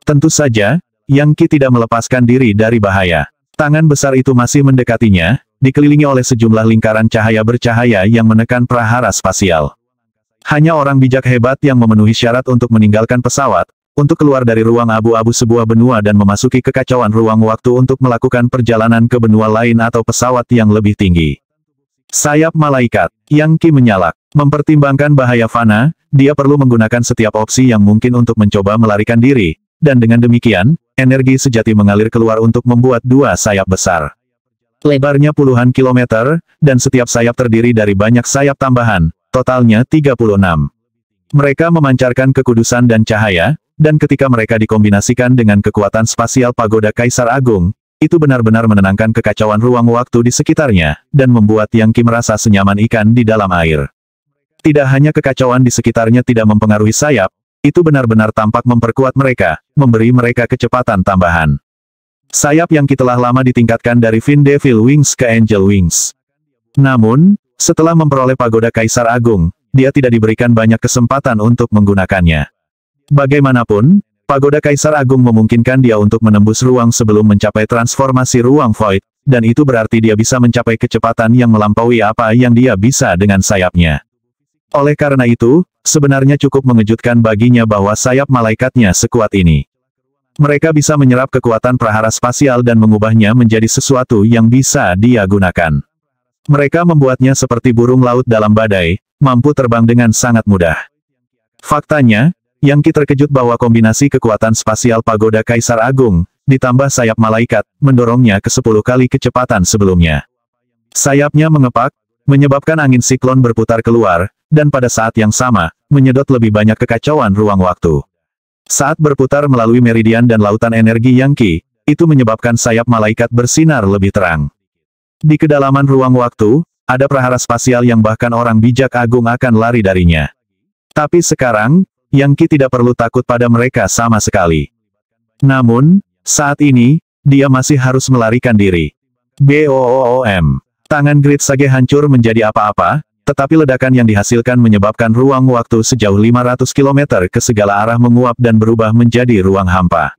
Tentu saja, Yang Qi tidak melepaskan diri dari bahaya. Tangan besar itu masih mendekatinya, dikelilingi oleh sejumlah lingkaran cahaya bercahaya yang menekan prahara spasial. Hanya orang bijak hebat yang memenuhi syarat untuk meninggalkan pesawat, untuk keluar dari ruang abu-abu sebuah benua dan memasuki kekacauan ruang waktu untuk melakukan perjalanan ke benua lain atau pesawat yang lebih tinggi. Sayap malaikat. Yang Qi menyalak. Mempertimbangkan bahaya fana, dia perlu menggunakan setiap opsi yang mungkin untuk mencoba melarikan diri, dan dengan demikian, energi sejati mengalir keluar untuk membuat dua sayap besar. Lebarnya puluhan kilometer, dan setiap sayap terdiri dari banyak sayap tambahan, totalnya 36. Mereka memancarkan kekudusan dan cahaya, dan ketika mereka dikombinasikan dengan kekuatan spasial Pagoda Kaisar Agung, itu benar-benar menenangkan kekacauan ruang waktu di sekitarnya, dan membuat Yang Qi merasa senyaman ikan di dalam air. Tidak hanya kekacauan di sekitarnya tidak mempengaruhi sayap, itu benar-benar tampak memperkuat mereka, memberi mereka kecepatan tambahan. Sayap Yang Qi telah lama ditingkatkan dari Fin Devil Wings ke Angel Wings. Namun, setelah memperoleh Pagoda Kaisar Agung, dia tidak diberikan banyak kesempatan untuk menggunakannya. Bagaimanapun, Pagoda Kaisar Agung memungkinkan dia untuk menembus ruang sebelum mencapai transformasi ruang void, dan itu berarti dia bisa mencapai kecepatan yang melampaui apa yang dia bisa dengan sayapnya. Oleh karena itu, sebenarnya cukup mengejutkan baginya bahwa sayap malaikatnya sekuat ini. Mereka bisa menyerap kekuatan prahara spasial dan mengubahnya menjadi sesuatu yang bisa dia gunakan. Mereka membuatnya seperti burung laut dalam badai, mampu terbang dengan sangat mudah. Faktanya, Yang Qi terkejut bahwa kombinasi kekuatan spasial Pagoda Kaisar Agung, ditambah sayap malaikat, mendorongnya ke 10 kali kecepatan sebelumnya. Sayapnya mengepak, menyebabkan angin siklon berputar keluar, dan pada saat yang sama, menyedot lebih banyak kekacauan ruang waktu. Saat berputar melalui meridian dan lautan energi Yang Qi, itu menyebabkan sayap malaikat bersinar lebih terang. Di kedalaman ruang waktu, ada prahara spasial yang bahkan orang bijak agung akan lari darinya. Tapi sekarang, Yang Qi tidak perlu takut pada mereka sama sekali. Namun, saat ini, dia masih harus melarikan diri. BOOM. Tangan Grid Sage hancur menjadi apa-apa, tetapi ledakan yang dihasilkan menyebabkan ruang waktu sejauh 500 km ke segala arah menguap dan berubah menjadi ruang hampa.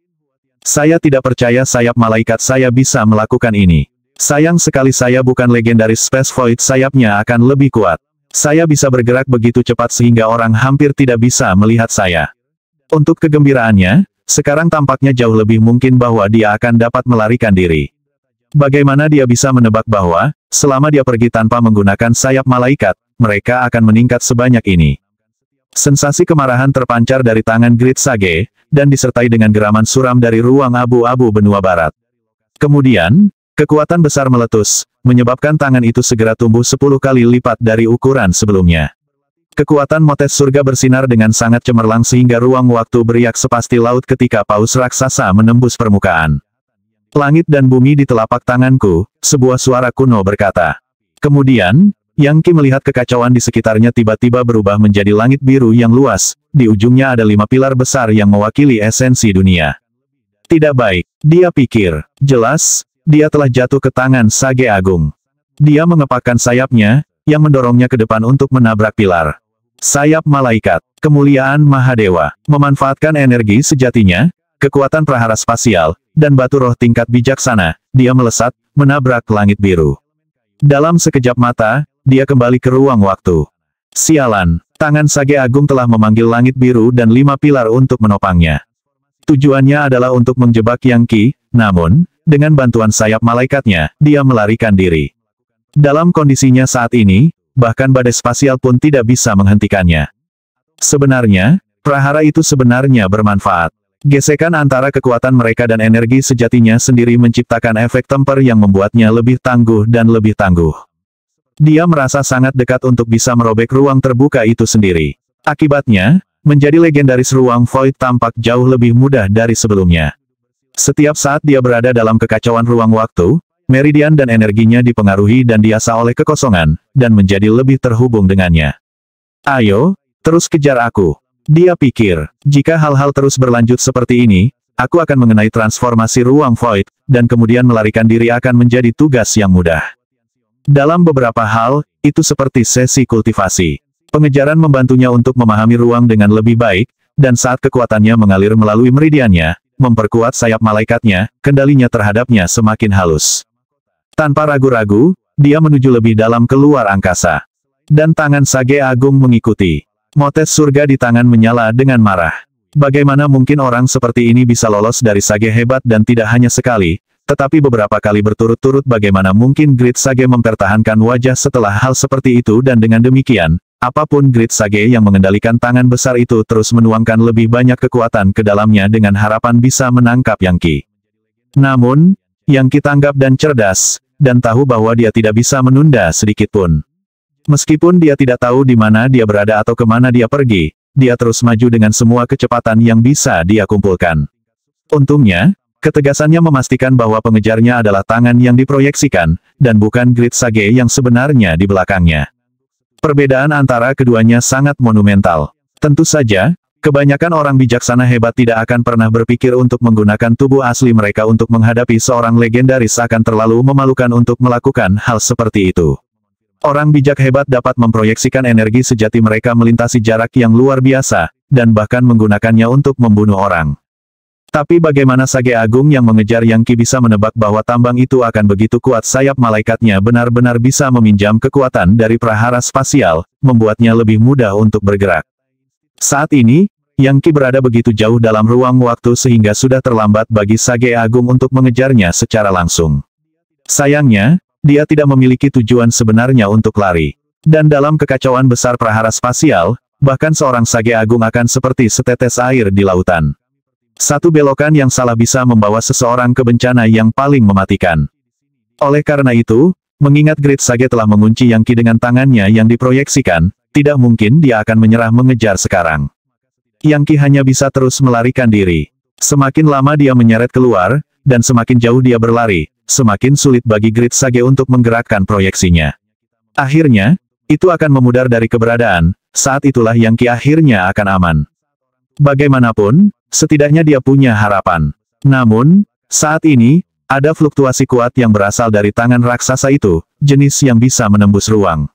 Saya tidak percaya sayap malaikat saya bisa melakukan ini. Sayang sekali saya bukan legendaris Space Void, sayapnya akan lebih kuat. Saya bisa bergerak begitu cepat sehingga orang hampir tidak bisa melihat saya. Untuk kegembiraannya, sekarang tampaknya jauh lebih mungkin bahwa dia akan dapat melarikan diri. Bagaimana dia bisa menebak bahwa, selama dia pergi tanpa menggunakan sayap malaikat, mereka akan meningkat sebanyak ini? Sensasi kemarahan terpancar dari tangan Grid Sage, dan disertai dengan geraman suram dari ruang abu-abu benua barat. Kemudian, kekuatan besar meletus, menyebabkan tangan itu segera tumbuh 10 kali lipat dari ukuran sebelumnya. Kekuatan motes surga bersinar dengan sangat cemerlang sehingga ruang waktu beriak sepasti laut ketika paus raksasa menembus permukaan. Langit dan bumi di telapak tanganku, sebuah suara kuno berkata. Kemudian, Yang Qi melihat kekacauan di sekitarnya tiba-tiba berubah menjadi langit biru yang luas, di ujungnya ada 5 pilar besar yang mewakili esensi dunia. Tidak baik, dia pikir. Jelas, dia telah jatuh ke tangan Sage Agung. Dia mengepakkan sayapnya, yang mendorongnya ke depan untuk menabrak pilar. Sayap malaikat, kemuliaan Mahadewa, memanfaatkan energi sejatinya, kekuatan prahara spasial, dan batu roh tingkat bijaksana, dia melesat, menabrak langit biru. Dalam sekejap mata, dia kembali ke ruang waktu. Sialan, tangan Sage Agung telah memanggil langit biru dan 5 pilar untuk menopangnya. Tujuannya adalah untuk menjebak Yang Qi, namun, dengan bantuan sayap malaikatnya, dia melarikan diri. Dalam kondisinya saat ini, bahkan badai spasial pun tidak bisa menghentikannya. Sebenarnya, prahara itu sebenarnya bermanfaat. Gesekan antara kekuatan mereka dan energi sejatinya sendiri menciptakan efek temper yang membuatnya lebih tangguh dan lebih tangguh. Dia merasa sangat dekat untuk bisa merobek ruang terbuka itu sendiri. Akibatnya, menjadi legendaris ruang void tampak jauh lebih mudah dari sebelumnya. Setiap saat dia berada dalam kekacauan ruang waktu, meridian dan energinya dipengaruhi dan diasah oleh kekosongan, dan menjadi lebih terhubung dengannya. Ayo, terus kejar aku. Dia pikir, jika hal-hal terus berlanjut seperti ini, aku akan mengenai transformasi ruang void, dan kemudian melarikan diri akan menjadi tugas yang mudah. Dalam beberapa hal, itu seperti sesi kultivasi. Pengejaran membantunya untuk memahami ruang dengan lebih baik, dan saat kekuatannya mengalir melalui meridiannya, memperkuat sayap malaikatnya, kendalinya terhadapnya semakin halus. Tanpa ragu-ragu, dia menuju lebih dalam keluar angkasa. Dan tangan Sage Agung mengikuti. Motes surga di tangan menyala dengan marah. Bagaimana mungkin orang seperti ini bisa lolos dari Sage hebat dan tidak hanya sekali, tetapi beberapa kali berturut-turut? Bagaimana mungkin Grid Sage mempertahankan wajah setelah hal seperti itu? Dan dengan demikian, apapun Grid Sage yang mengendalikan tangan besar itu terus menuangkan lebih banyak kekuatan ke dalamnya dengan harapan bisa menangkap Yang Qi. Namun, Yang Qi tanggap dan cerdas, dan tahu bahwa dia tidak bisa menunda sedikit pun. Meskipun dia tidak tahu di mana dia berada atau kemana dia pergi, dia terus maju dengan semua kecepatan yang bisa dia kumpulkan. Untungnya, ketegasannya memastikan bahwa pengejarnya adalah tangan yang diproyeksikan, dan bukan Grid Sage yang sebenarnya di belakangnya. Perbedaan antara keduanya sangat monumental. Tentu saja, kebanyakan orang bijaksana hebat tidak akan pernah berpikir untuk menggunakan tubuh asli mereka untuk menghadapi seorang legendaris, akan terlalu memalukan untuk melakukan hal seperti itu. Orang bijak hebat dapat memproyeksikan energi sejati mereka melintasi jarak yang luar biasa, dan bahkan menggunakannya untuk membunuh orang. Tapi bagaimana Sage Agung yang mengejar Yang Qi bisa menebak bahwa tambang itu akan begitu kuat? Sayap malaikatnya benar-benar bisa meminjam kekuatan dari prahara spasial, membuatnya lebih mudah untuk bergerak. Saat ini, Yang Qi berada begitu jauh dalam ruang waktu sehingga sudah terlambat bagi Sage Agung untuk mengejarnya secara langsung. Sayangnya, dia tidak memiliki tujuan sebenarnya untuk lari. Dan dalam kekacauan besar prahara spasial, bahkan seorang Sage Agung akan seperti setetes air di lautan. Satu belokan yang salah bisa membawa seseorang ke bencana yang paling mematikan. Oleh karena itu, mengingat Grid Sage telah mengunci Yang Qi dengan tangannya yang diproyeksikan, tidak mungkin dia akan menyerah mengejar sekarang. Yang Qi hanya bisa terus melarikan diri. Semakin lama dia menyeret keluar, dan semakin jauh dia berlari, semakin sulit bagi Grid Sage untuk menggerakkan proyeksinya. Akhirnya, itu akan memudar dari keberadaan, saat itulah Yang Qi akhirnya akan aman. Bagaimanapun, setidaknya dia punya harapan. Namun, saat ini, ada fluktuasi kuat yang berasal dari tangan raksasa itu, jenis yang bisa menembus ruang.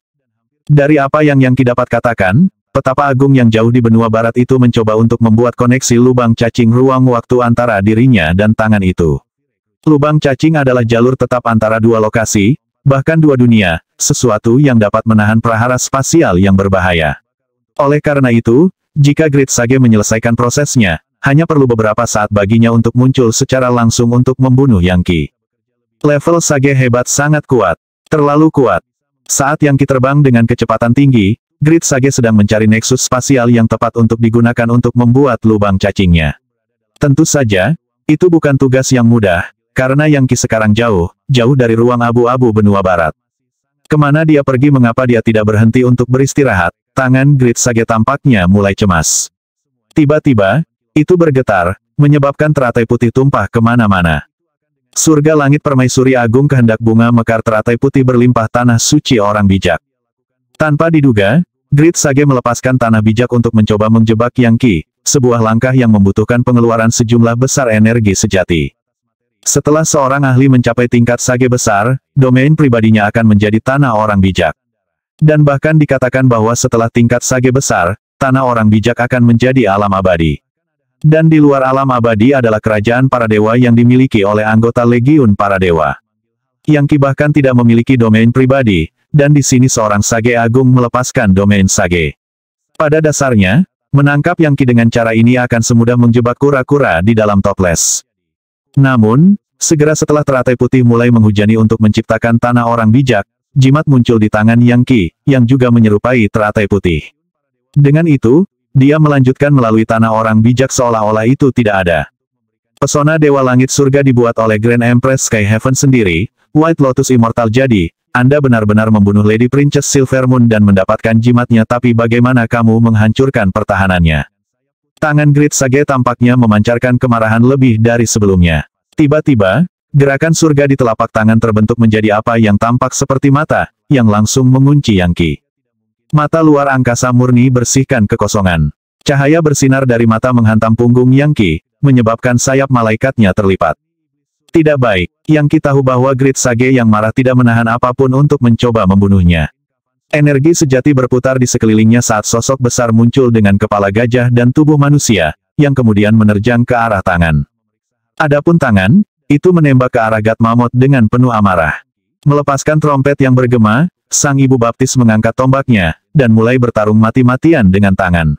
Dari apa yang Yang Qi dapat katakan, petapa agung yang jauh di benua barat itu mencoba untuk membuat koneksi lubang cacing ruang waktu antara dirinya dan tangan itu. Lubang cacing adalah jalur tetap antara dua lokasi, bahkan dua dunia, sesuatu yang dapat menahan prahara spasial yang berbahaya. Oleh karena itu, jika Great Sage menyelesaikan prosesnya, hanya perlu beberapa saat baginya untuk muncul secara langsung untuk membunuh Yang Qi. Level Sage hebat sangat kuat, terlalu kuat. Saat Yang Qi terbang dengan kecepatan tinggi, Great Sage sedang mencari neksus spasial yang tepat untuk digunakan untuk membuat lubang cacingnya. Tentu saja, itu bukan tugas yang mudah, karena Yang Qi sekarang jauh dari ruang abu-abu benua barat. Kemana dia pergi, mengapa dia tidak berhenti untuk beristirahat? Tangan Great Sage tampaknya mulai cemas. Tiba-tiba, itu bergetar, menyebabkan teratai putih tumpah kemana-mana. Surga langit permaisuri agung kehendak bunga mekar teratai putih berlimpah tanah suci orang bijak. Tanpa diduga, Great Sage melepaskan tanah bijak untuk mencoba menjebak Yang Qi, sebuah langkah yang membutuhkan pengeluaran sejumlah besar energi sejati. Setelah seorang ahli mencapai tingkat Sage besar, domain pribadinya akan menjadi tanah orang bijak. Dan bahkan dikatakan bahwa setelah tingkat Sage besar, tanah orang bijak akan menjadi alam abadi. Dan di luar alam abadi adalah kerajaan para dewa yang dimiliki oleh anggota Legiun para dewa. Yang Qi bahkan tidak memiliki domain pribadi, dan di sini seorang Sage agung melepaskan domain Sage. Pada dasarnya, menangkap Yang Qi dengan cara ini akan semudah menjebak kura-kura di dalam toples. Namun, segera setelah teratai putih mulai menghujani untuk menciptakan tanah orang bijak, jimat muncul di tangan Yang Qi, yang juga menyerupai teratai putih. Dengan itu, dia melanjutkan melalui tanah orang bijak seolah-olah itu tidak ada. Pesona Dewa Langit Surga dibuat oleh Grand Empress Sky Heaven sendiri, White Lotus Immortal. Jadi, Anda benar-benar membunuh Lady Princess Silvermoon dan mendapatkan jimatnya, tapi bagaimana kamu menghancurkan pertahanannya? Tangan Great Sage tampaknya memancarkan kemarahan lebih dari sebelumnya. Tiba-tiba, gerakan surga di telapak tangan terbentuk menjadi apa yang tampak seperti mata, yang langsung mengunci Yang Qi. Mata luar angkasa murni bersihkan kekosongan. Cahaya bersinar dari mata menghantam punggung Yang Qi, menyebabkan sayap malaikatnya terlipat. Tidak baik, Yang Qi tahu bahwa Great Sage yang marah tidak menahan apapun untuk mencoba membunuhnya. Energi sejati berputar di sekelilingnya saat sosok besar muncul dengan kepala gajah dan tubuh manusia, yang kemudian menerjang ke arah tangan. Adapun tangan, itu menembak ke arah Gatmamot dengan penuh amarah. Melepaskan trompet yang bergema, sang ibu baptis mengangkat tombaknya, dan mulai bertarung mati-matian dengan tangan.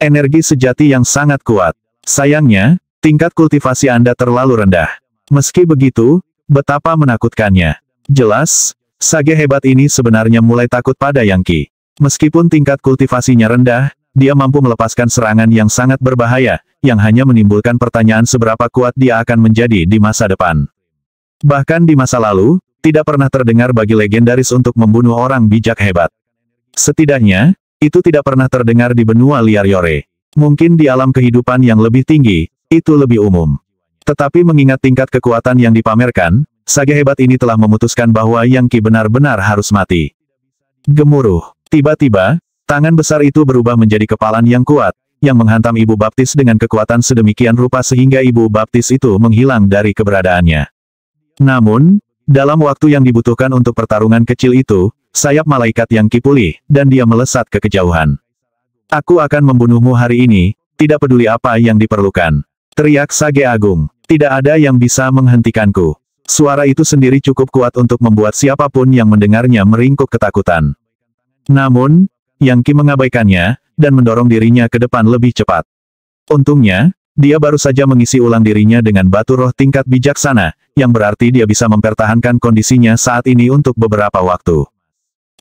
Energi sejati yang sangat kuat. Sayangnya, tingkat kultivasi Anda terlalu rendah. Meski begitu, betapa menakutkannya. Jelas, Sage hebat ini sebenarnya mulai takut pada Yang Qi. Meskipun tingkat kultivasinya rendah, dia mampu melepaskan serangan yang sangat berbahaya, yang hanya menimbulkan pertanyaan seberapa kuat dia akan menjadi di masa depan. Bahkan di masa lalu, tidak pernah terdengar bagi legendaris untuk membunuh orang bijak hebat. Setidaknya, itu tidak pernah terdengar di benua liar Yore. Mungkin di alam kehidupan yang lebih tinggi, itu lebih umum. Tetapi mengingat tingkat kekuatan yang dipamerkan, Sage hebat ini telah memutuskan bahwa Yang Qi benar-benar harus mati. Gemuruh. Tiba-tiba, tangan besar itu berubah menjadi kepalan yang kuat, yang menghantam ibu baptis dengan kekuatan sedemikian rupa sehingga ibu baptis itu menghilang dari keberadaannya. Namun, dalam waktu yang dibutuhkan untuk pertarungan kecil itu, sayap malaikat Yang Qi pulih, dan dia melesat ke kejauhan. Aku akan membunuhmu hari ini, tidak peduli apa yang diperlukan. Teriak Sage Agung. Tidak ada yang bisa menghentikanku. Suara itu sendiri cukup kuat untuk membuat siapapun yang mendengarnya meringkuk ketakutan. Namun, Yang Qi mengabaikannya, dan mendorong dirinya ke depan lebih cepat. Untungnya, dia baru saja mengisi ulang dirinya dengan batu roh tingkat bijaksana, yang berarti dia bisa mempertahankan kondisinya saat ini untuk beberapa waktu.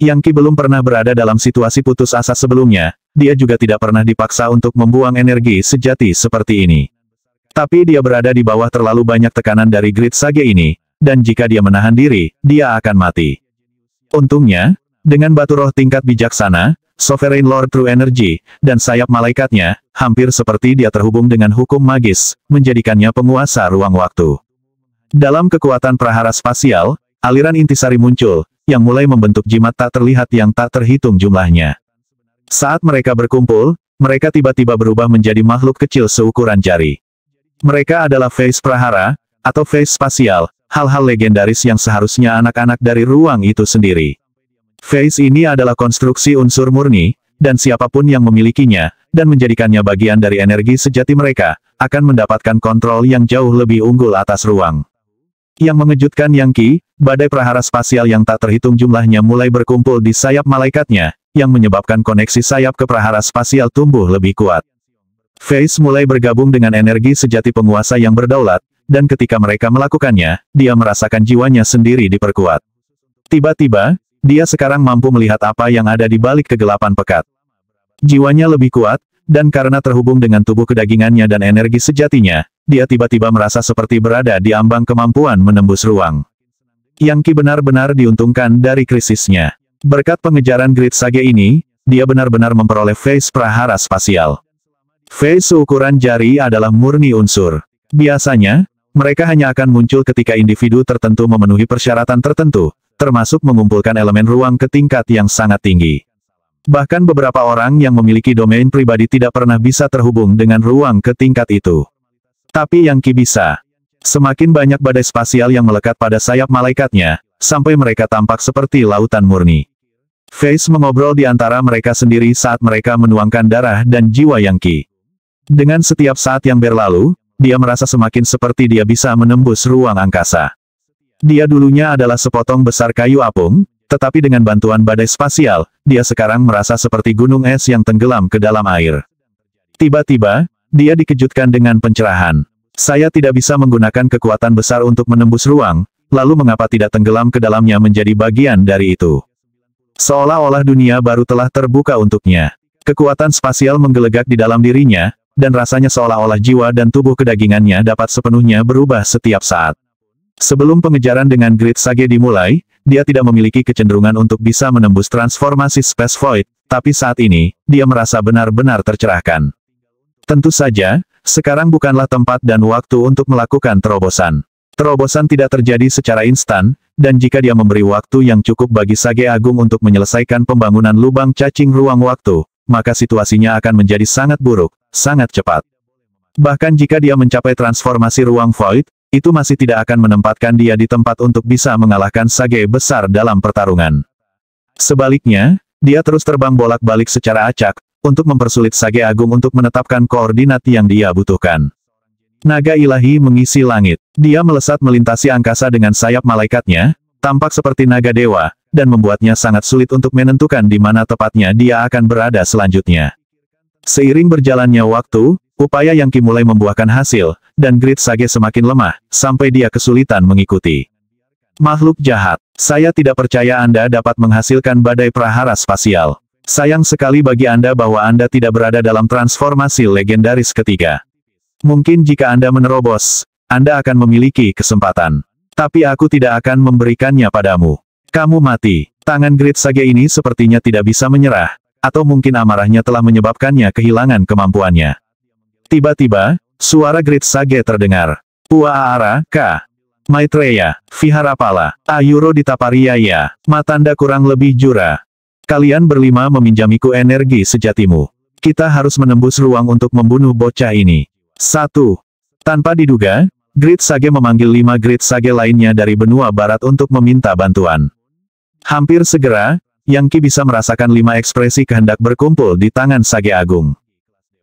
Yang Qi belum pernah berada dalam situasi putus asa sebelumnya, dia juga tidak pernah dipaksa untuk membuang energi sejati seperti ini. Tapi dia berada di bawah terlalu banyak tekanan dari Great Sage ini, dan jika dia menahan diri, dia akan mati. Untungnya, dengan batu roh tingkat bijaksana, Sovereign Lord True Energy, dan sayap malaikatnya, hampir seperti dia terhubung dengan hukum magis, menjadikannya penguasa ruang waktu. Dalam kekuatan prahara spasial, aliran intisari muncul, yang mulai membentuk jimat tak terlihat yang tak terhitung jumlahnya. Saat mereka berkumpul, mereka tiba-tiba berubah menjadi makhluk kecil seukuran jari. Mereka adalah Phase Prahara, atau Phase Spasial, hal-hal legendaris yang seharusnya anak-anak dari ruang itu sendiri. Phase ini adalah konstruksi unsur murni, dan siapapun yang memilikinya, dan menjadikannya bagian dari energi sejati mereka, akan mendapatkan kontrol yang jauh lebih unggul atas ruang. Yang mengejutkan Yang Qi, badai prahara spasial yang tak terhitung jumlahnya mulai berkumpul di sayap malaikatnya, yang menyebabkan koneksi sayap ke prahara spasial tumbuh lebih kuat. Phase mulai bergabung dengan energi sejati penguasa yang berdaulat, dan ketika mereka melakukannya, dia merasakan jiwanya sendiri diperkuat. Tiba-tiba, dia sekarang mampu melihat apa yang ada di balik kegelapan pekat. Jiwanya lebih kuat, dan karena terhubung dengan tubuh kedagingannya dan energi sejatinya, dia tiba-tiba merasa seperti berada di ambang kemampuan menembus ruang. Yang Qi benar-benar diuntungkan dari krisisnya. Berkat pengejaran Great Sage ini, dia benar-benar memperoleh Phase Prahara Spasial. Phase seukuran jari adalah murni unsur. Biasanya, mereka hanya akan muncul ketika individu tertentu memenuhi persyaratan tertentu, termasuk mengumpulkan elemen ruang ke tingkat yang sangat tinggi. Bahkan beberapa orang yang memiliki domain pribadi tidak pernah bisa terhubung dengan ruang ke tingkat itu. Tapi Yang Qi bisa. Semakin banyak badai spasial yang melekat pada sayap malaikatnya, sampai mereka tampak seperti lautan murni. Phase mengobrol di antara mereka sendiri saat mereka menuangkan darah dan jiwa Yang Qi. Dengan setiap saat yang berlalu, dia merasa semakin seperti dia bisa menembus ruang angkasa. Dia dulunya adalah sepotong besar kayu apung, tetapi dengan bantuan badai spasial, dia sekarang merasa seperti gunung es yang tenggelam ke dalam air. Tiba-tiba, dia dikejutkan dengan pencerahan. Saya tidak bisa menggunakan kekuatan besar untuk menembus ruang, lalu mengapa tidak tenggelam ke dalamnya menjadi bagian dari itu? Seolah-olah dunia baru telah terbuka untuknya. Kekuatan spasial menggelegak di dalam dirinya, dan rasanya seolah-olah jiwa dan tubuh kedagingannya dapat sepenuhnya berubah setiap saat. Sebelum pengejaran dengan Great Sage dimulai, dia tidak memiliki kecenderungan untuk bisa menembus transformasi Space Void, tapi saat ini, dia merasa benar-benar tercerahkan. Tentu saja, sekarang bukanlah tempat dan waktu untuk melakukan terobosan. Terobosan tidak terjadi secara instan, dan jika dia memberi waktu yang cukup bagi Sage Agung untuk menyelesaikan pembangunan lubang cacing ruang waktu, maka situasinya akan menjadi sangat buruk, sangat cepat. Bahkan jika dia mencapai transformasi ruang Void, itu masih tidak akan menempatkan dia di tempat untuk bisa mengalahkan Sage besar dalam pertarungan. Sebaliknya, dia terus terbang bolak-balik secara acak, untuk mempersulit Sage Agung untuk menetapkan koordinat yang dia butuhkan. Naga ilahi mengisi langit. Dia melesat melintasi angkasa dengan sayap malaikatnya, tampak seperti naga dewa, dan membuatnya sangat sulit untuk menentukan di mana tepatnya dia akan berada selanjutnya. Seiring berjalannya waktu, upaya Yang Qi mulai membuahkan hasil, dan Great Sage semakin lemah, sampai dia kesulitan mengikuti. Makhluk jahat, saya tidak percaya Anda dapat menghasilkan badai prahara spasial. Sayang sekali bagi Anda bahwa Anda tidak berada dalam transformasi legendaris ketiga. Mungkin jika Anda menerobos, Anda akan memiliki kesempatan. Tapi aku tidak akan memberikannya padamu. Kamu mati. Tangan Great Sage ini sepertinya tidak bisa menyerah, atau mungkin amarahnya telah menyebabkannya kehilangan kemampuannya. Tiba-tiba, suara Great Sage terdengar. Puaara, K. Maitreya, Viharapala, Ayuro Ditapariaya, Matanda kurang lebih jura. Kalian berlima meminjamiku energi sejatimu. Kita harus menembus ruang untuk membunuh bocah ini. 1. Tanpa diduga, Great Sage memanggil 5 Great Sage lainnya dari benua barat untuk meminta bantuan. Hampir segera, Yang Qi bisa merasakan 5 ekspresi kehendak berkumpul di tangan Sage Agung.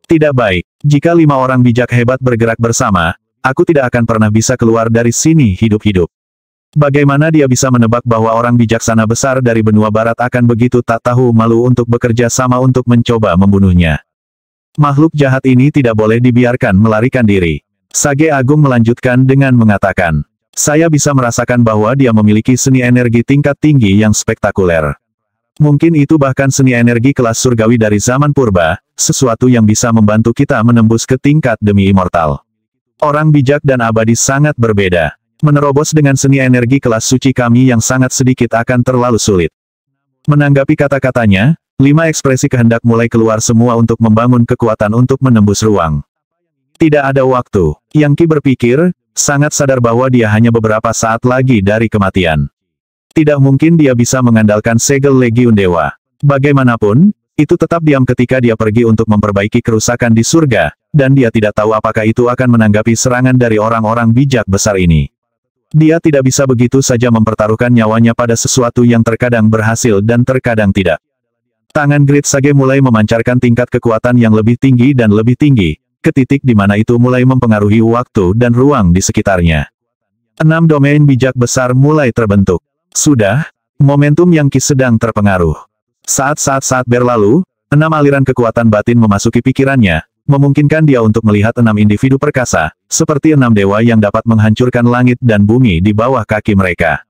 Tidak baik, jika 5 orang bijak hebat bergerak bersama, aku tidak akan pernah bisa keluar dari sini hidup-hidup. Bagaimana dia bisa menebak bahwa orang bijaksana besar dari benua barat akan begitu tak tahu malu untuk bekerja sama untuk mencoba membunuhnya? Makhluk jahat ini tidak boleh dibiarkan melarikan diri. Sage Agung melanjutkan dengan mengatakan, saya bisa merasakan bahwa dia memiliki seni energi tingkat tinggi yang spektakuler. Mungkin itu bahkan seni energi kelas surgawi dari zaman purba, sesuatu yang bisa membantu kita menembus ke tingkat demi immortal. Orang bijak dan abadi sangat berbeda. Menerobos dengan seni energi kelas suci kami yang sangat sedikit akan terlalu sulit. Menanggapi kata-katanya, 5 ekspresi kehendak mulai keluar semua untuk membangun kekuatan untuk menembus ruang. Tidak ada waktu. Yang Qi berpikir, sangat sadar bahwa dia hanya beberapa saat lagi dari kematian. Tidak mungkin dia bisa mengandalkan segel Legiun Dewa. Bagaimanapun, itu tetap diam ketika dia pergi untuk memperbaiki kerusakan di surga, dan dia tidak tahu apakah itu akan menanggapi serangan dari orang-orang bijak besar ini. Dia tidak bisa begitu saja mempertaruhkan nyawanya pada sesuatu yang terkadang berhasil dan terkadang tidak. Tangan Great Sage mulai memancarkan tingkat kekuatan yang lebih tinggi dan lebih tinggi, ke titik di mana itu mulai mempengaruhi waktu dan ruang di sekitarnya. 6 domain bijak besar mulai terbentuk. Sudah, momentum yang Qi sedang terpengaruh. Saat berlalu, 6 aliran kekuatan batin memasuki pikirannya, memungkinkan dia untuk melihat 6 individu perkasa, seperti 6 dewa yang dapat menghancurkan langit dan bumi di bawah kaki mereka.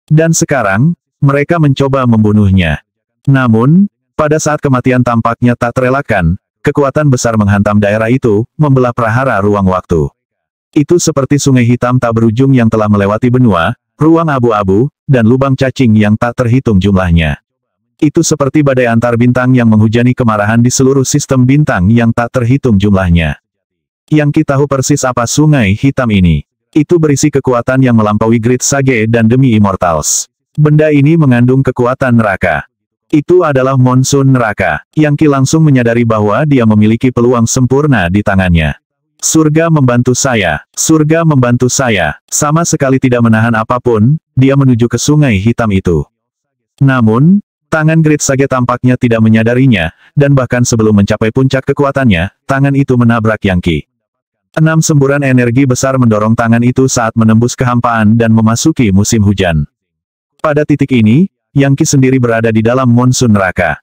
Dan sekarang, mereka mencoba membunuhnya. Namun, pada saat kematian tampaknya tak terelakkan, kekuatan besar menghantam daerah itu, membelah prahara ruang waktu. Itu seperti sungai hitam tak berujung yang telah melewati benua, ruang abu-abu, dan lubang cacing yang tak terhitung jumlahnya. Itu seperti badai antar bintang yang menghujani kemarahan di seluruh sistem bintang yang tak terhitung jumlahnya. Yang Qi tahu persis apa sungai hitam ini. Itu berisi kekuatan yang melampaui Great Sage dan demi Immortals. Benda ini mengandung kekuatan neraka. Itu adalah monsun neraka. Yang Qi langsung menyadari bahwa dia memiliki peluang sempurna di tangannya. Surga membantu saya. Surga membantu saya. Sama sekali tidak menahan apapun, dia menuju ke sungai hitam itu. Namun, tangan Great Sage tampaknya tidak menyadarinya, dan bahkan sebelum mencapai puncak kekuatannya, tangan itu menabrak Yang Qi. 6 semburan energi besar mendorong tangan itu saat menembus kehampaan dan memasuki musim hujan. Pada titik ini, Yang Qi sendiri berada di dalam monsun neraka.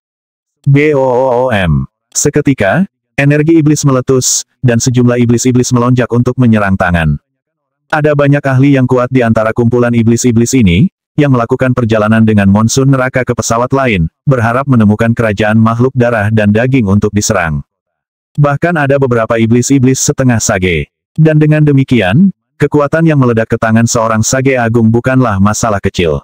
BOOM. Seketika, energi iblis meletus, dan sejumlah iblis-iblis melonjak untuk menyerang tangan. Ada banyak ahli yang kuat di antara kumpulan iblis-iblis ini, yang melakukan perjalanan dengan monsun neraka ke pesawat lain, berharap menemukan kerajaan makhluk darah dan daging untuk diserang. Bahkan ada beberapa iblis-iblis setengah Sage. Dan dengan demikian, kekuatan yang meledak ke tangan seorang Sage Agung bukanlah masalah kecil.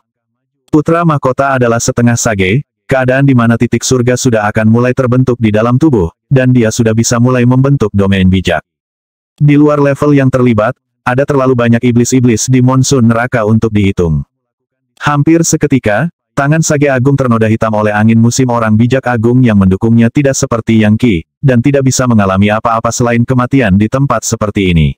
Putra mahkota adalah setengah Sage, keadaan di mana titik surga sudah akan mulai terbentuk di dalam tubuh, dan dia sudah bisa mulai membentuk domain bijak. Di luar level yang terlibat, ada terlalu banyak iblis-iblis di monsun neraka untuk dihitung. Hampir seketika, tangan Sage Agung ternoda hitam oleh angin musim orang bijak agung yang mendukungnya tidak seperti Yang Qi, dan tidak bisa mengalami apa-apa selain kematian di tempat seperti ini.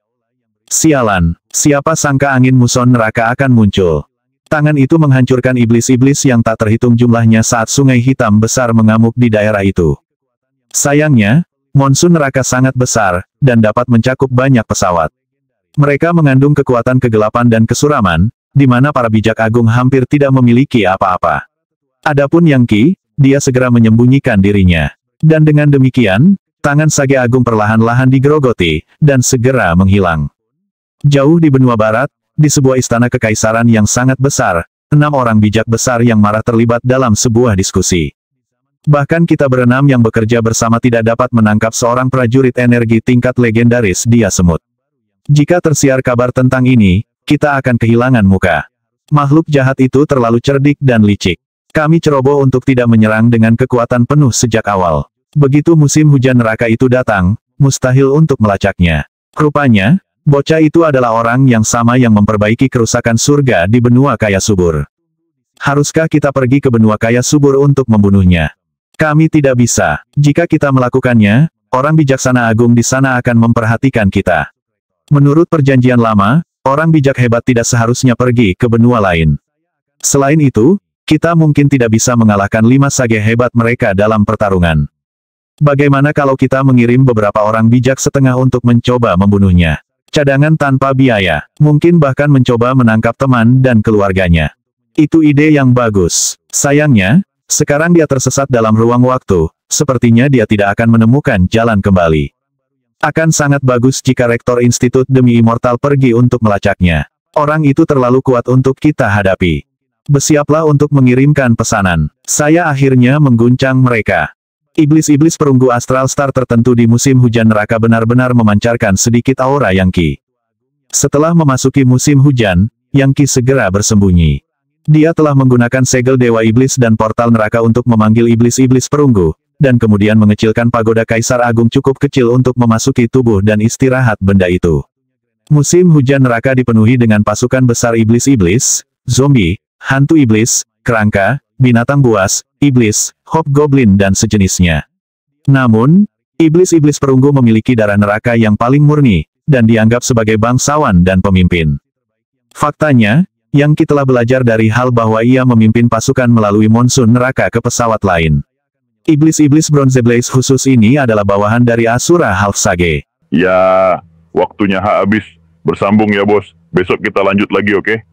Sialan, siapa sangka angin muson neraka akan muncul. Tangan itu menghancurkan iblis-iblis yang tak terhitung jumlahnya saat sungai hitam besar mengamuk di daerah itu. Sayangnya, monsun neraka sangat besar, dan dapat mencakup banyak pesawat. Mereka mengandung kekuatan kegelapan dan kesuraman, di mana para bijak agung hampir tidak memiliki apa-apa. Adapun Yang Qi, dia segera menyembunyikan dirinya. Dan dengan demikian, tangan Sage Agung perlahan-lahan digerogoti, dan segera menghilang. Jauh di benua barat, di sebuah istana kekaisaran yang sangat besar, 6 orang bijak besar yang marah terlibat dalam sebuah diskusi. Bahkan kita berenam yang bekerja bersama tidak dapat menangkap seorang prajurit energi tingkat legendaris dia semut. Jika tersiar kabar tentang ini, kita akan kehilangan muka. Makhluk jahat itu terlalu cerdik dan licik. Kami ceroboh untuk tidak menyerang dengan kekuatan penuh sejak awal. Begitu musim hujan neraka itu datang, mustahil untuk melacaknya. Rupanya, bocah itu adalah orang yang sama yang memperbaiki kerusakan surga di benua kaya subur. Haruskah kita pergi ke benua kaya subur untuk membunuhnya? Kami tidak bisa. Jika kita melakukannya, orang bijaksana agung di sana akan memperhatikan kita. Menurut perjanjian lama, orang bijak hebat tidak seharusnya pergi ke benua lain. Selain itu, kita mungkin tidak bisa mengalahkan 5 Sage hebat mereka dalam pertarungan. Bagaimana kalau kita mengirim beberapa orang bijak setengah untuk mencoba membunuhnya? Cadangan tanpa biaya, mungkin bahkan mencoba menangkap teman dan keluarganya. Itu ide yang bagus. Sayangnya, sekarang dia tersesat dalam ruang waktu, sepertinya dia tidak akan menemukan jalan kembali. Akan sangat bagus jika Rektor Institut Demi Immortal pergi untuk melacaknya. Orang itu terlalu kuat untuk kita hadapi. Bersiaplah untuk mengirimkan pesanan. Saya akhirnya mengguncang mereka. Iblis-iblis perunggu astral star tertentu di musim hujan neraka benar-benar memancarkan sedikit aura Yang Qi. Setelah memasuki musim hujan, Yang Qi segera bersembunyi. Dia telah menggunakan segel Dewa Iblis dan portal neraka untuk memanggil iblis-iblis perunggu, dan kemudian mengecilkan pagoda Kaisar Agung cukup kecil untuk memasuki tubuh dan istirahat benda itu. Musim hujan neraka dipenuhi dengan pasukan besar iblis-iblis, zombie, hantu iblis, kerangka, binatang buas, iblis, hobgoblin dan sejenisnya. Namun, iblis-iblis perunggu memiliki darah neraka yang paling murni, dan dianggap sebagai bangsawan dan pemimpin. Faktanya, Yang telah belajar dari hal bahwa ia memimpin pasukan melalui monsun neraka ke pesawat lain. Iblis-iblis Bronze Blaze khusus ini adalah bawahan dari Asura Half Sage. Ya, waktunya habis. Bersambung ya bos. Besok kita lanjut lagi, oke?